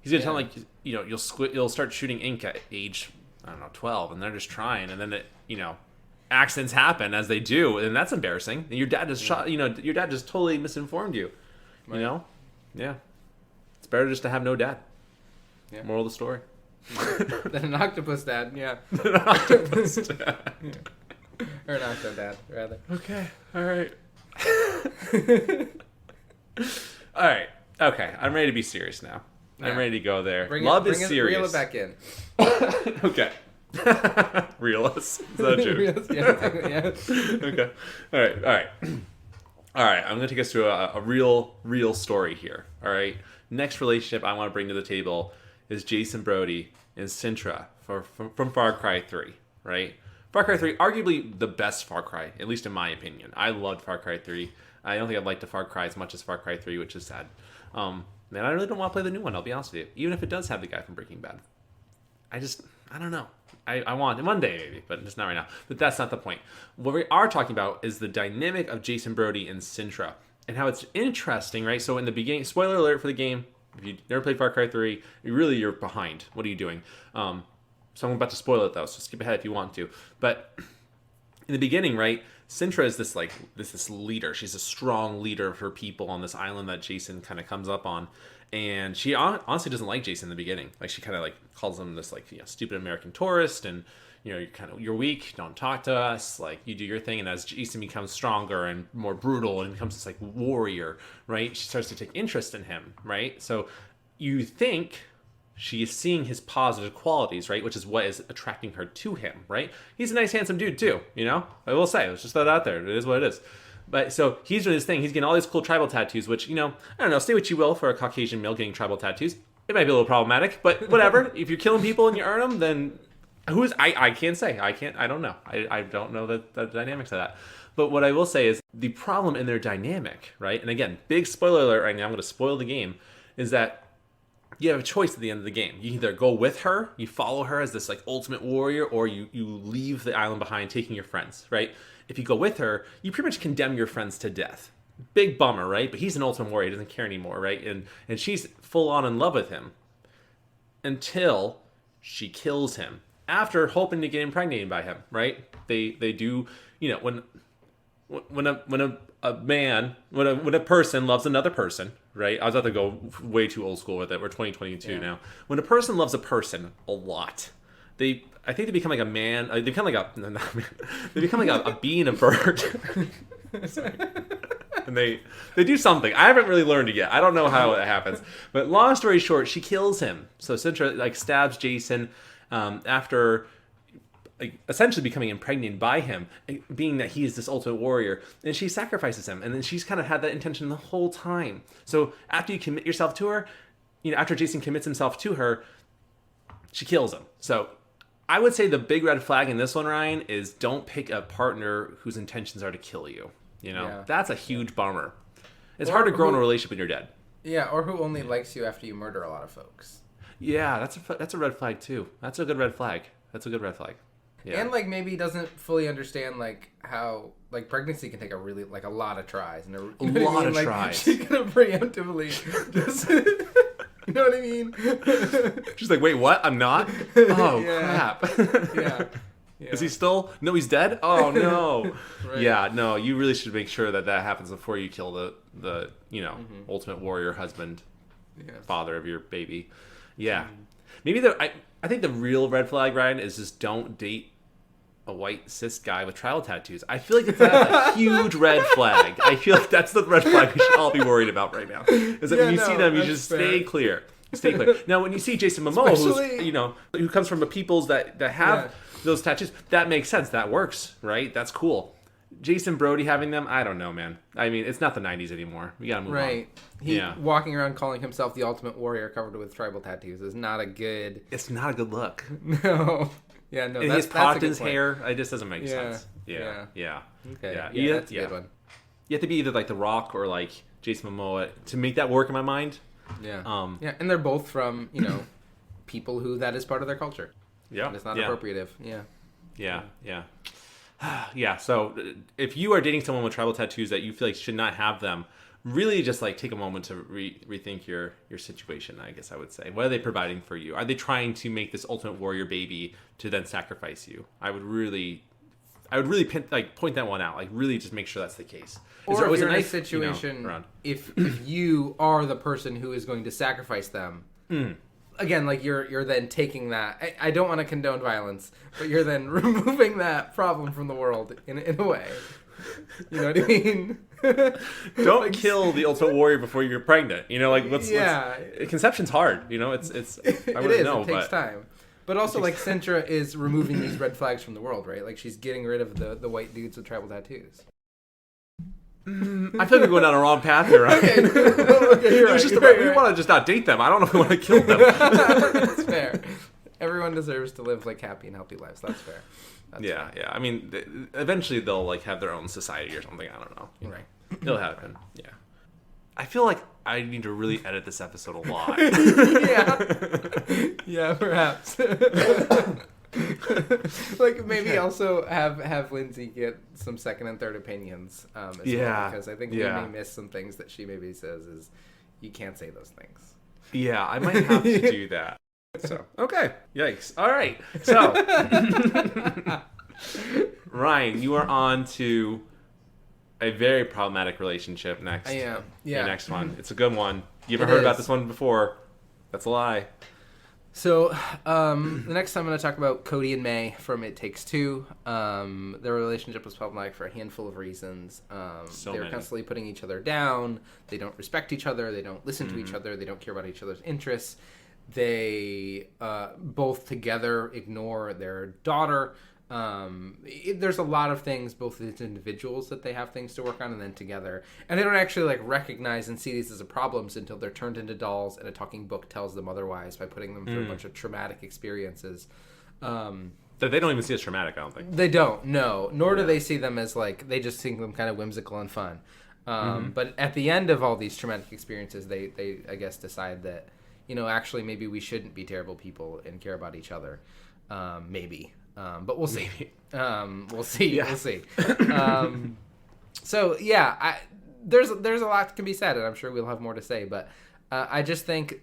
He's gonna tell them, you'll start shooting ink at age 12, and they're just trying, and then accidents happen as they do, and that's embarrassing. And your dad just your dad just totally misinformed you. Right. Yeah. It's better just to have no dad. Yeah. Moral of the story. Than an octopus dad, yeah. An octopus dad. Yeah. Or an octodad, rather. Okay. All right. All right. Okay. I'm ready to be serious now. Yeah. I'm ready to go there. Love is serious. Reel it back in. Okay. Realist. Is that a joke? Realist, yeah. Okay. All right. I'm going to take us to a real story here. All right. Next relationship I want to bring to the table is Jason Brody and Sintra from Far Cry 3, right? Far Cry 3, arguably the best Far Cry, at least in my opinion. I loved Far Cry 3. I don't think I'd like the Far Cry as much as Far Cry 3, which is sad. Man, I really don't want to play the new one, I'll be honest with you. Even if it does have the guy from Breaking Bad. I don't know. I want it one day maybe, but just not right now. But that's not the point. What we are talking about is the dynamic of Jason Brody and Sintra and how it's interesting, right? So in the beginning, spoiler alert for the game, if you never played Far Cry 3, you're behind. What are you doing? So I'm about to spoil it though, so skip ahead if you want to. But in the beginning, right, Sintra is this leader. She's a strong leader of her people on this island that Jason kind of comes up on. And she honestly doesn't like Jason in the beginning. Like she kind of calls him this stupid American tourist, and you're weak. Don't talk to us. Like you do your thing. And as Jason becomes stronger and more brutal and becomes this warrior, right? She starts to take interest in him, right? So you think she is seeing his positive qualities, right? Which is what is attracting her to him, right? He's a nice, handsome dude too. I will say, let's just throw that out there. It is what it is. But so he's doing his thing. He's getting all these cool tribal tattoos, which, I don't know, say what you will for a Caucasian male getting tribal tattoos. It might be a little problematic, but whatever. If you're killing people and you earn them, then I can't say. I don't know. I don't know the dynamics of that. But what I will say is the problem in their dynamic, right? And again, big spoiler alert right now, I'm going to spoil the game, is that you have a choice at the end of the game. You either go with her, you follow her as this ultimate warrior, or you leave the island behind, taking your friends, right? If you go with her, you pretty much condemn your friends to death. Big bummer, right? But he's an ultimate warrior. He doesn't care anymore, right? And she's full on in love with him until she kills him after hoping to get impregnated by him, right? They do, when a person loves another person, right? I was about to go way too old school with it. We're 2022 now. When a person loves a person a lot, I think they become like a man. They become like they become like a bee and a bird. And they do something. I haven't really learned it yet. I don't know how it happens. But long story short, she kills him. So Sintra stabs Jason after essentially becoming impregnated by him, being that he is this ultimate warrior, and she sacrifices him. And then she's kind of had that intention the whole time. So after you commit yourself to her, after Jason commits himself to her, she kills him. So I would say the big red flag in this one, Ryan, is don't pick a partner whose intentions are to kill you. That's a huge bummer. It's hard to grow in a relationship when you're dead. Yeah, or who only likes you after you murder a lot of folks. Yeah, that's a red flag too. That's a good red flag. Yeah. And maybe doesn't fully understand how pregnancy can take a really a lot of tries and a lot of tries. She's gonna preemptively just you know what I mean? She's like, wait, what? I'm not? Oh, crap. Is he still? No, he's dead? Oh, no. Right. Yeah, no, you really should make sure that happens before you kill the Ultimate Warrior husband, father of your baby. Yeah. Maybe I think the real red flag, Ryan, is just don't date a white cis guy with tribal tattoos. I feel like it's a huge red flag. I feel like that's the red flag we should all be worried about right now. Is that when you see them, you just stay clear. Stay clear. Now, when you see Jason Momoa, who comes from a peoples that have those tattoos, that makes sense. That works, right? That's cool. Jason Brody having them, I don't know, man. I mean, it's not the 90s anymore. We gotta move on. Right. He walking around calling himself the Ultimate Warrior covered with tribal tattoos is not a good... It's not a good look. No. Yeah, no, and he's popped his hair. It just doesn't make sense. Yeah. Okay. Yeah. That's a good one. You have to be either like The Rock or like Jason Momoa to make that work in my mind. Yeah. And they're both from, people who that is part of their culture. Yeah. And it's not appropriative. Yeah. Yeah. So if you are dating someone with tribal tattoos that you feel like should not have them, really just like take a moment to rethink your situation, I guess I would say. What are they providing for you? Are they trying to make this Ultimate Warrior baby to then sacrifice you? I would really point that one out. Like really just make sure that's the case. Or if you're in a situation, if you are the person who is going to sacrifice them, again, like you're then taking that. I don't want to condone violence, but you're then removing that problem from the world in a way. You know what I mean? Don't kill the Ultimate Warrior before you're pregnant. Conception's hard. It takes time. But also, like, Sintra is removing these red flags from the world, right? Like, she's getting rid of the white dudes with tribal tattoos. I feel like we're going down a wrong path here, right? Okay, we want to just not date them. I don't know if we want to kill them. That's fair. Everyone deserves to live, like, happy and healthy lives. That's fair. Yeah. I mean, eventually they'll, like, have their own society or something. I don't know. Right. It'll happen. Yeah. I feel like I need to really edit this episode a lot. Yeah, perhaps. Like maybe also have Lindsay get some second and third opinions well, because I think we may miss some things that she maybe says is you can't say those things. Yeah, I might have to do that. So okay, yikes. All right, so Ryan, you are on to a very problematic relationship next. I am. Yeah. Your next one. It's a good one. You ever heard about this one before? That's a lie. So, the next time I'm going to talk about Cody and May from It Takes Two. Their relationship was problematic for a handful of reasons. They were constantly putting each other down. They don't respect each other. They don't listen to each other. They don't care about each other's interests. They both together ignore their daughter. There's a lot of things, both as individuals, that they have things to work on, and then together. And they don't actually like recognize and see these as problems until they're turned into dolls and a talking book tells them otherwise by putting them through a bunch of traumatic experiences. That they don't even see as traumatic, I don't think. They don't, no. Nor do they see them as like, they just think them kind of whimsical and fun. But at the end of all these traumatic experiences, they I guess, decide that, actually maybe we shouldn't be terrible people and care about each other. Maybe. But we'll see. We'll see. Yeah. We'll see. So yeah, there's a lot that can be said, and I'm sure we'll have more to say. But I just think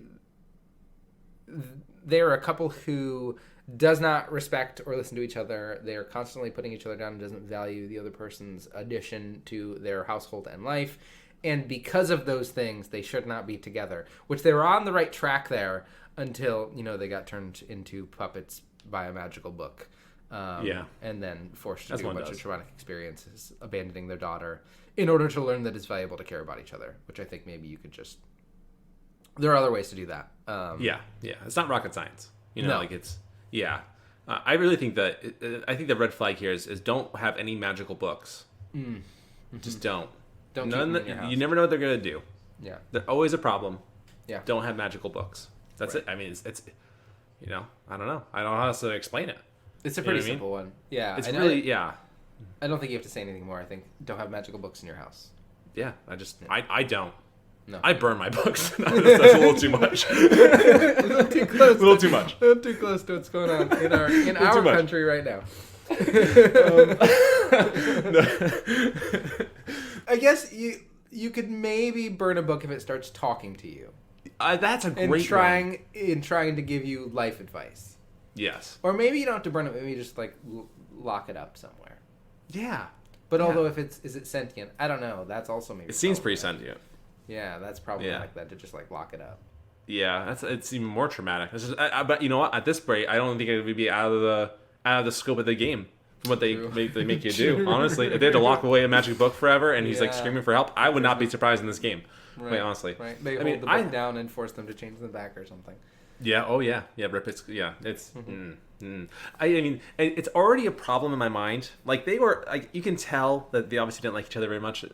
they're a couple who does not respect or listen to each other. They are constantly putting each other down and doesn't value the other person's addition to their household and life. And because of those things, they should not be together. Which they were on the right track there until they got turned into puppets by a magical book. And then forced to do a bunch of traumatic experiences, abandoning their daughter in order to learn that it's valuable to care about each other, which I think maybe you could just... There are other ways to do that. It's not rocket science. No. Like it's... Yeah. I really think that... I think the red flag here is don't have any magical books. Just don't. Don't keep them in your house. You never know what they're going to do. Yeah. They're always a problem. Yeah. Don't have magical books. That's it. I mean, it's I don't know. I don't know how else to explain it. It's a pretty simple one. Yeah. It's I don't think you have to say anything more. I think don't have magical books in your house. Yeah. I don't. No. I burn my books. That's a little too much. A little too close. A little too much. A little too close to what's going on in our country right now. I guess you could maybe burn a book if it starts talking to you. That's a great one. In trying to give you life advice. Yes. Or maybe you don't have to burn it. Maybe just lock it up somewhere. Yeah. But although is it sentient? I don't know. That's also maybe. It seems pretty sentient. Yeah, that's probably like that to just like lock it up. Yeah, it's even more traumatic. It's just, but you know what? At this rate, I don't think it would be out of the scope of the game from what they make you do. Honestly, if they had to lock away a magic book forever and he's like screaming for help, I would not be surprised in this game. Right. Quite honestly, right? Maybe hold the book down and force them to change the back or something. Yeah. Oh yeah. Yeah. Rip. It's I mean, it's already a problem in my mind. Like they were, like you can tell that they obviously didn't like each other very much,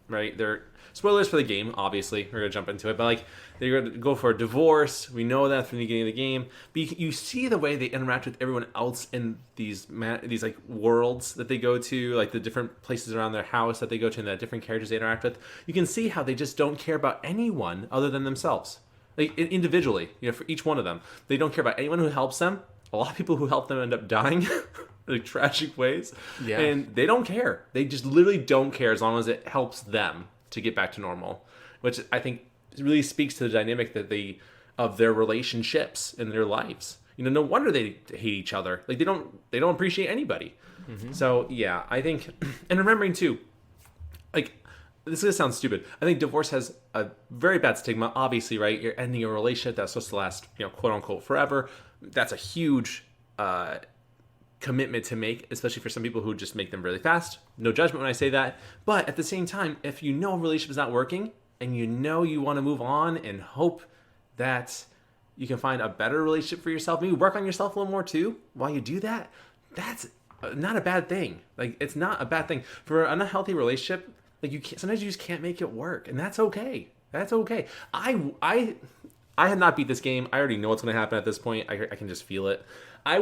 right? They're spoilers for the game. Obviously, we're gonna jump into it, but like they're gonna go for a divorce. We know that from the beginning of the game. But you see the way they interact with everyone else in these like worlds that they go to, like the different places around their house that they go to, and the different characters they interact with. You can see how they just don't care about anyone other than themselves. Like individually, for each one of them, they don't care about anyone who helps them. A lot of people who help them end up dying in like tragic ways, and they don't care. They just literally don't care as long as it helps them to get back to normal, which I think really speaks to the dynamic of their relationships in their lives. No wonder they hate each other. Like they don't appreciate anybody. Mm-hmm. So yeah, I think, and remembering too, like. This is going to sound stupid. I think divorce has a very bad stigma. Obviously, right? You're ending a relationship that's supposed to last, quote unquote, forever. That's a huge commitment to make, especially for some people who just make them really fast. No judgment when I say that. But at the same time, if a relationship is not working and you want to move on and hope that you can find a better relationship for yourself, maybe work on yourself a little more too while you do that, that's not a bad thing. Like, it's not a bad thing. For an unhealthy relationship, like sometimes you just can't make it work, and that's okay. That's okay. I had not beat this game. I already know what's going to happen at this point. I can just feel it. I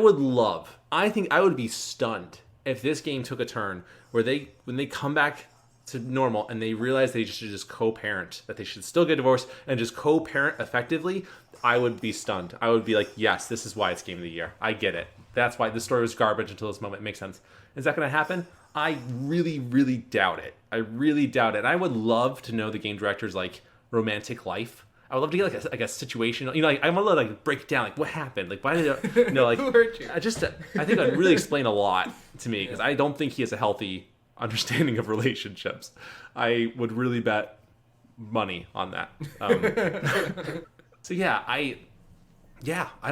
think I would be stunned if this game took a turn where when they come back to normal and they realize they should just co-parent, that they should still get divorced and just co-parent effectively. I would be stunned. I would be like, yes, this is why it's Game of the Year. I get it. That's why the story was garbage until this moment. It makes sense. Is that going to happen? I really, really doubt it. I really doubt it. I would love to know the game director's like romantic life. I would love to get like a situation. Like I want to like break it down. Like what happened? Like why did it? Like who hurt you? I think that'd really explain a lot to me because I don't think he has a healthy understanding of relationships. I would really bet money on that. So I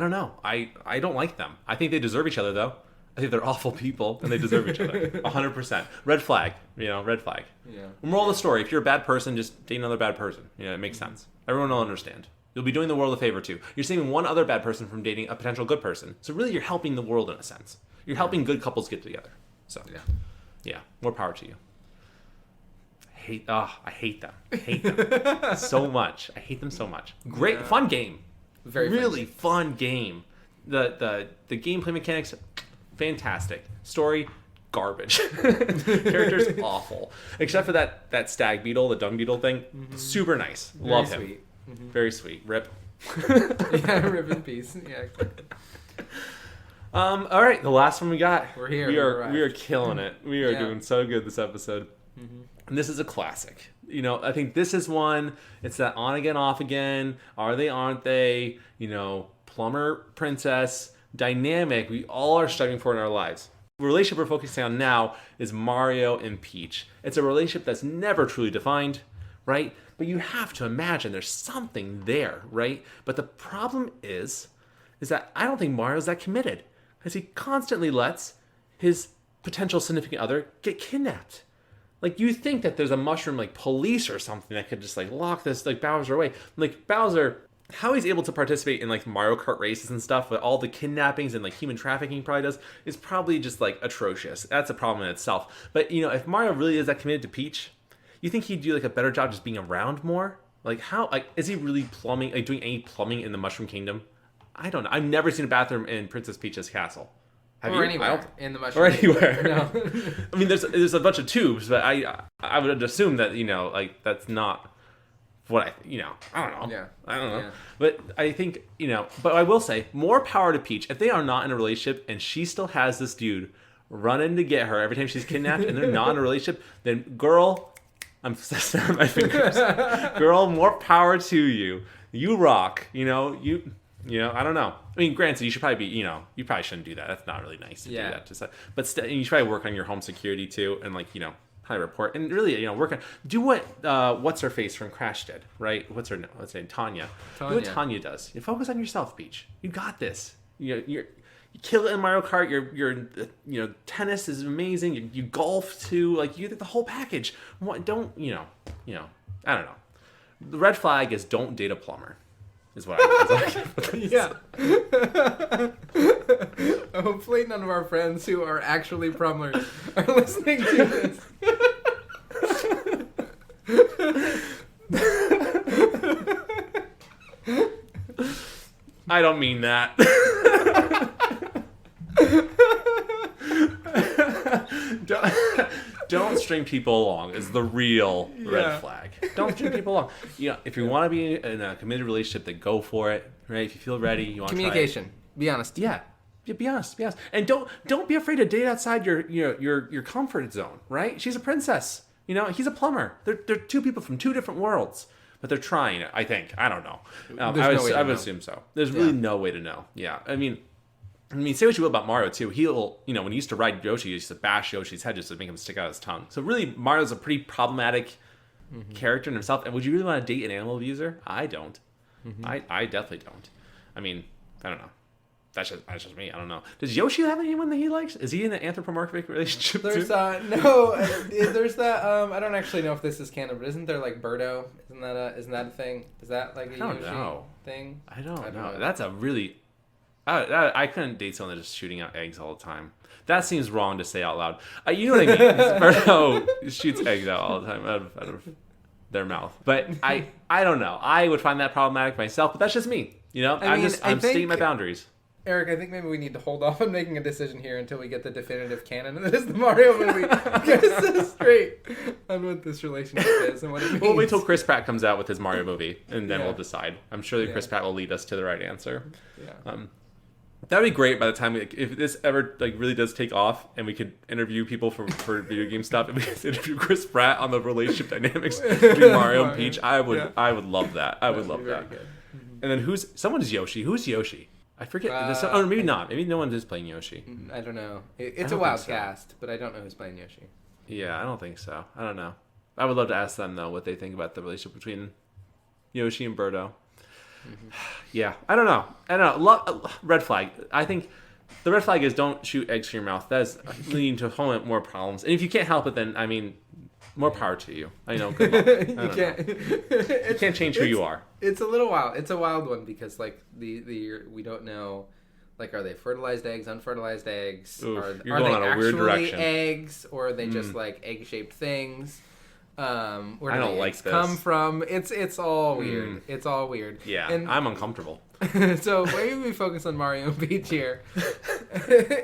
don't know. I don't like them. I think they deserve each other though. I think they're awful people, and they deserve each other. 100%. Red flag. Red flag. Yeah. Moral of the story, if you're a bad person, just date another bad person. It makes sense. Everyone will understand. You'll be doing the world a favor, too. You're saving one other bad person from dating a potential good person. So really, you're helping the world in a sense. You're helping good couples get together. So, yeah. More power to you. I hate them. I hate them so much. I hate them so much. Great, fun game. Very really fun game. The gameplay mechanics... fantastic. Story, garbage. Characters, awful. Except for that stag beetle, the dung beetle thing. Mm-hmm. Super nice. Love him. Sweet. Mm-hmm. Very sweet. Rip. Yeah, rip in peace. Yeah. All right, the last one we got. We're here. We are killing it. We are doing so good this episode. Mm-hmm. And this is a classic. I think this is one. It's that on again, off again. Are they? Aren't they? Plumber princess dynamic we all are struggling for in our lives. The relationship we're focusing on now is Mario and Peach. It's a relationship that's never truly defined, right? But you have to imagine there's something there, right? But the problem is that I don't think Mario's that committed because he constantly lets his potential significant other get kidnapped. Like, you think that there's a mushroom, like, police or something that could just, like, lock this, like, Bowser away. Like, Bowser... how he's able to participate in like Mario Kart races and stuff, but all the kidnappings and like human trafficking he probably does is probably just like atrocious. That's a problem in itself. But if Mario really is that committed to Peach, you think he'd do like a better job just being around more? Like how is he really doing any plumbing in the Mushroom Kingdom? I don't know. I've never seen a bathroom in Princess Peach's castle. Have you? Anywhere in the Mushroom or anywhere. Kingdom. No. I mean, there's a bunch of tubes, but I would assume that like that's not. What I don't know. Yeah. I don't know. Yeah. But I think, but I will say, more power to Peach. If they are not in a relationship and she still has this dude running to get her every time she's kidnapped and they're not in a relationship, then girl, I'm snapping my fingers. Girl, more power to you. You rock. I don't know. I mean, granted, you should probably be, you probably shouldn't do that. That's not really nice to do that. But still, you should probably work on your home security too, and probably report and really, work on. Do what what's her face from Crash did, right? What's her name? Tanya. Do what Tanya does. You focus on yourself, Peach. You got this. You kill it in Mario Kart. Your tennis is amazing. You golf too. Like you get the whole package. Don't I don't know. The red flag is don't date a plumber. Is what yeah. Hopefully none of our friends who are actually plumbers are listening to this. I don't mean that. Don't string people along is the real red flag. Don't string people along. If you want to be in a committed relationship, then go for it. Right? If you feel ready, you want communication. Be honest. Yeah, be honest. And don't be afraid to date outside your comfort zone. Right? She's a princess. He's a plumber. They're two people from two different worlds, but they're trying it. I think. I don't know. I would assume so. There's really no way to know. Yeah. I mean, say what you will about Mario, too. He'll, when he used to ride Yoshi, he used to bash Yoshi's head just to make him stick out his tongue. So really, Mario's a pretty problematic character in himself. And would you really want to date an animal abuser? I don't. I definitely don't. I mean, I don't know. That's just me. I don't know. Does Yoshi have anyone that he likes? Is he in an anthropomorphic relationship there's too? No. There's that. I don't actually know if this is canon, but isn't there like Birdo? Isn't that a thing? Is that like a Yoshi thing? I don't know. That's a really. I couldn't date someone that's just shooting out eggs all the time. That seems wrong to say out loud. You know what I mean? Birdo shoots eggs out all the time out of their mouth. But I don't know. I would find that problematic myself, but that's just me. I'm stating my boundaries. Eric, I think maybe we need to hold off on making a decision here until we get the definitive canon that is the Mario movie. Get us straight on what this relationship is and what it means. We'll wait till Chris Pratt comes out with his Mario movie, and then we'll decide. I'm sure that Chris Pratt will lead us to the right answer. Yeah. That'd be great by the time if this ever really does take off, and we could interview people for video game stuff, and we could interview Chris Pratt on the relationship dynamics between Mario and Peach. I would love that. I would love that. And then someone is Yoshi. Who's Yoshi? I forget. Maybe not. Maybe no one is playing Yoshi. I don't know. It's a wild cast, but I don't know who's playing Yoshi. Yeah, I don't think so. I don't know. I would love to ask them, though, what they think about the relationship between Yoshi and Birdo. Yeah, I don't know. Red flag. I think the red flag is don't shoot eggs from your mouth. That is leading to a whole lot more problems. And if you can't help it, then, more power to you. I know. Good luck. You can't change who you are. It's a little wild. It's a wild one because we don't know. Like, are they fertilized eggs, unfertilized eggs? Oof, you're going on a weird direction. Eggs, or are they just like egg-shaped things? Where I don't like this. Come from? It's all weird. It's all weird. Yeah, and I'm uncomfortable. So maybe we focus on Mario and Peach here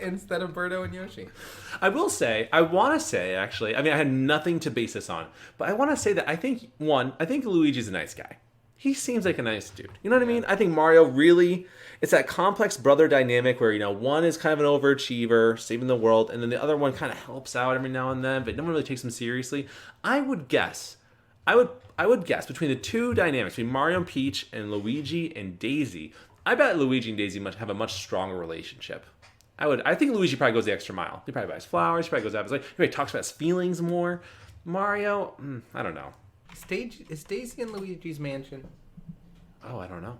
instead of Birdo and Yoshi. I want to say, actually, I had nothing to base this on, but I want to say that I think Luigi's a nice guy. He seems like a nice dude. You know what I mean? I think Mario really, it's that complex brother dynamic where, one is kind of an overachiever, saving the world, and then the other one kind of helps out every now and then, but no one really takes him seriously. I would guess between the two dynamics, between Mario and Peach and Luigi and Daisy, I bet Luigi and Daisy have a much stronger relationship. I think Luigi probably goes the extra mile. He probably buys flowers. He probably goes out of his way. He probably talks about his feelings more. Mario, I don't know. Is Daisy in Luigi's mansion? Oh, I don't know.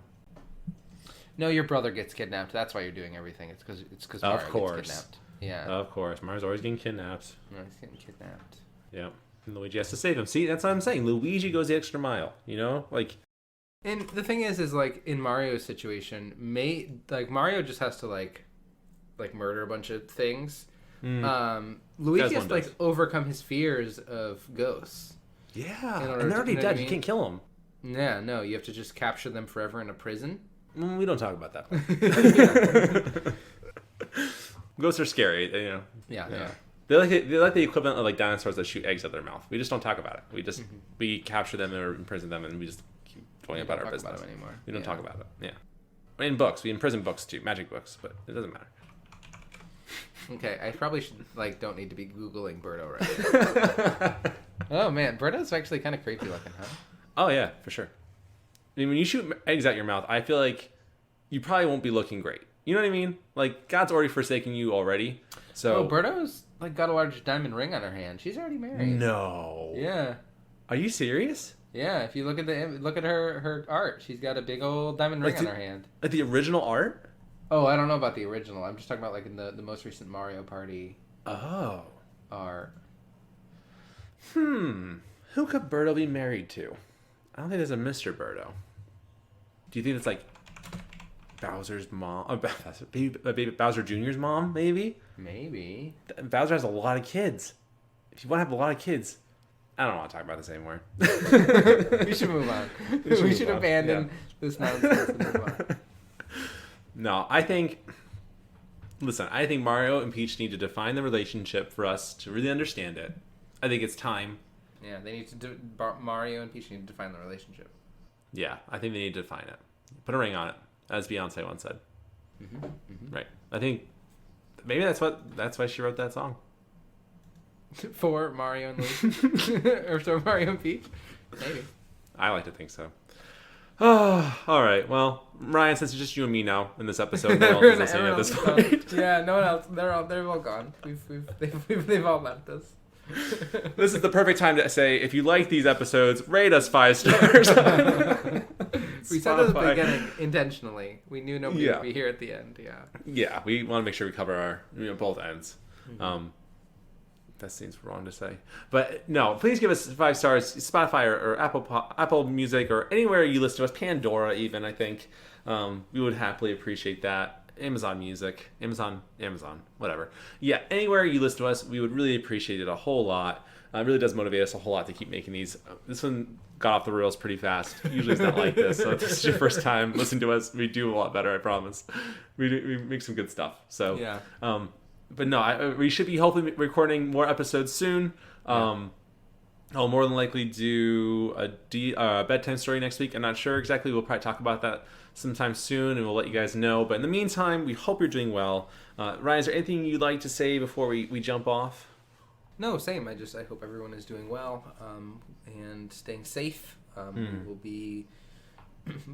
No, your brother gets kidnapped. That's why you're doing everything. It's because Mario gets kidnapped. Yeah. Of course. Mario's always getting kidnapped. Mario's getting kidnapped. Yep. And Luigi has to save him. See, that's what I'm saying. Luigi goes the extra mile, And the thing is like, in Mario's situation, Mario just has to, murder a bunch of things. Luigi has to, overcome his fears of ghosts. Yeah, and they're already dead. You can't kill them. Yeah, no, you have to just capture them forever in a prison. We don't talk about that. Ghosts are scary, Yeah. They're like the equivalent of dinosaurs that shoot eggs out their mouth. We just don't talk about it. We just we capture them or imprison them, and we just keep going about our business. We don't talk about it. Yeah. In books, we imprison books too, magic books, but it doesn't matter. Okay, I probably should don't need to be Googling Birdo right now. Oh man, Birdo's actually kind of creepy looking, huh? Oh yeah, for sure. When you shoot eggs out your mouth, I feel like you probably won't be looking great. You know what I mean? Like, God's already forsaken you already. So Birdo's like got a large diamond ring on her hand. She's already married. No. Yeah. Are you serious? Yeah. If you look at her art, she's got a big old diamond ring on her hand. Like the original art? Oh, I don't know about the original. I'm just talking about like in the most recent Mario Party. Oh. Art. Who could Birdo be married to? I don't think there's a Mr. Birdo. Do you think it's like Bowser's mom? Bowser Jr.'s mom, maybe? Maybe. Bowser has a lot of kids. If you want to have a lot of kids, I don't want to talk about this anymore. We should move on. We should abandon this nonsense and move on. No, I think Mario and Peach need to define the relationship for us to really understand it. I think it's time. Yeah, they need to Mario and Peach need to define the relationship. Yeah, I think they need to define it. Put a ring on it, as Beyonce once said. Mm-hmm, mm-hmm. Right. I think maybe that's why she wrote that song. For Mario and Luigi? Or for Mario and Peach? Maybe. I like to think so. Oh, all right. Well, Ryan, since it's just you and me now in this episode, no one else is listening at this point. Yeah, no one else. They're all gone. They've all left us. This is the perfect time to say, if you like these episodes, rate us 5 stars. We said this at the beginning intentionally. We knew nobody would be here at the end. Yeah. Yeah, we want to make sure we cover our both ends. Mm-hmm. That seems wrong to say, but no. Please give us 5 stars. Spotify or Apple Music or anywhere you listen to us. Pandora, even I think we would happily appreciate that. Amazon Music, Amazon, whatever. Yeah, anywhere you listen to us, we would really appreciate it a whole lot. It really does motivate us a whole lot to keep making these. This one got off the rails pretty fast. Usually it's not like this. So if this is your first time listening to us, we do a lot better, I promise. We make some good stuff. So yeah. But no, we should be hopefully recording more episodes soon. I'll more than likely do a bedtime story next week. I'm not sure exactly. We'll probably talk about that sometime soon, and we'll let you guys know. But in the meantime, we hope you're doing well. Ryan, is there anything you'd like to say before we jump off? No, same. I hope everyone is doing well and staying safe. We will be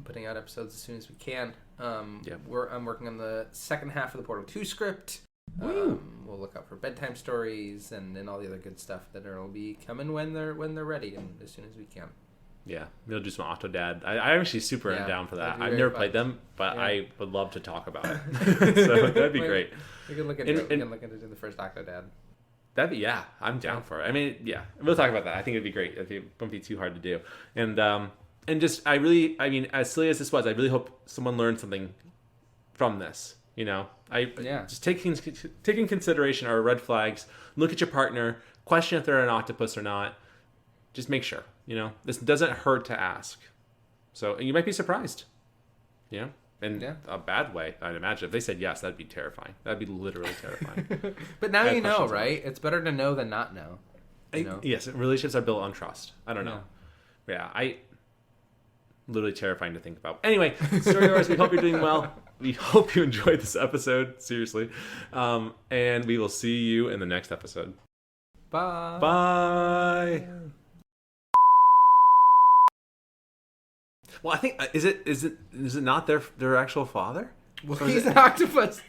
putting out episodes as soon as we can. I'm working on the second half of the Portal 2 script. We'll look out for bedtime stories and all the other good stuff that will be coming when they're ready and as soon as we can. Yeah, we'll do some Octodad. I'm actually super down for that. I've never played them, but I would love to talk about it. So that'd be great. We could look into it. We can look into the first Octodad. I'm down for it. I mean, we'll talk about that. I think it'd be great. It won't be too hard to do. And just, as silly as this was, I really hope someone learned something from this. Just taking consideration our red flags. Look at your partner. Question if they're an octopus or not. Just make sure. This doesn't hurt to ask. So, and you might be surprised. In a bad way, I'd imagine. If they said yes, that'd be terrifying. That'd be literally terrifying. But now you know, right? It's better to know than not know. Yes, relationships are built on trust. I don't know. Yeah, literally terrifying to think about. Anyway, story hours, we hope you're doing well. We hope you enjoyed this episode, seriously. And we will see you in the next episode. Bye. Bye. Well, I think is it not their actual father? Well, he's an octopus.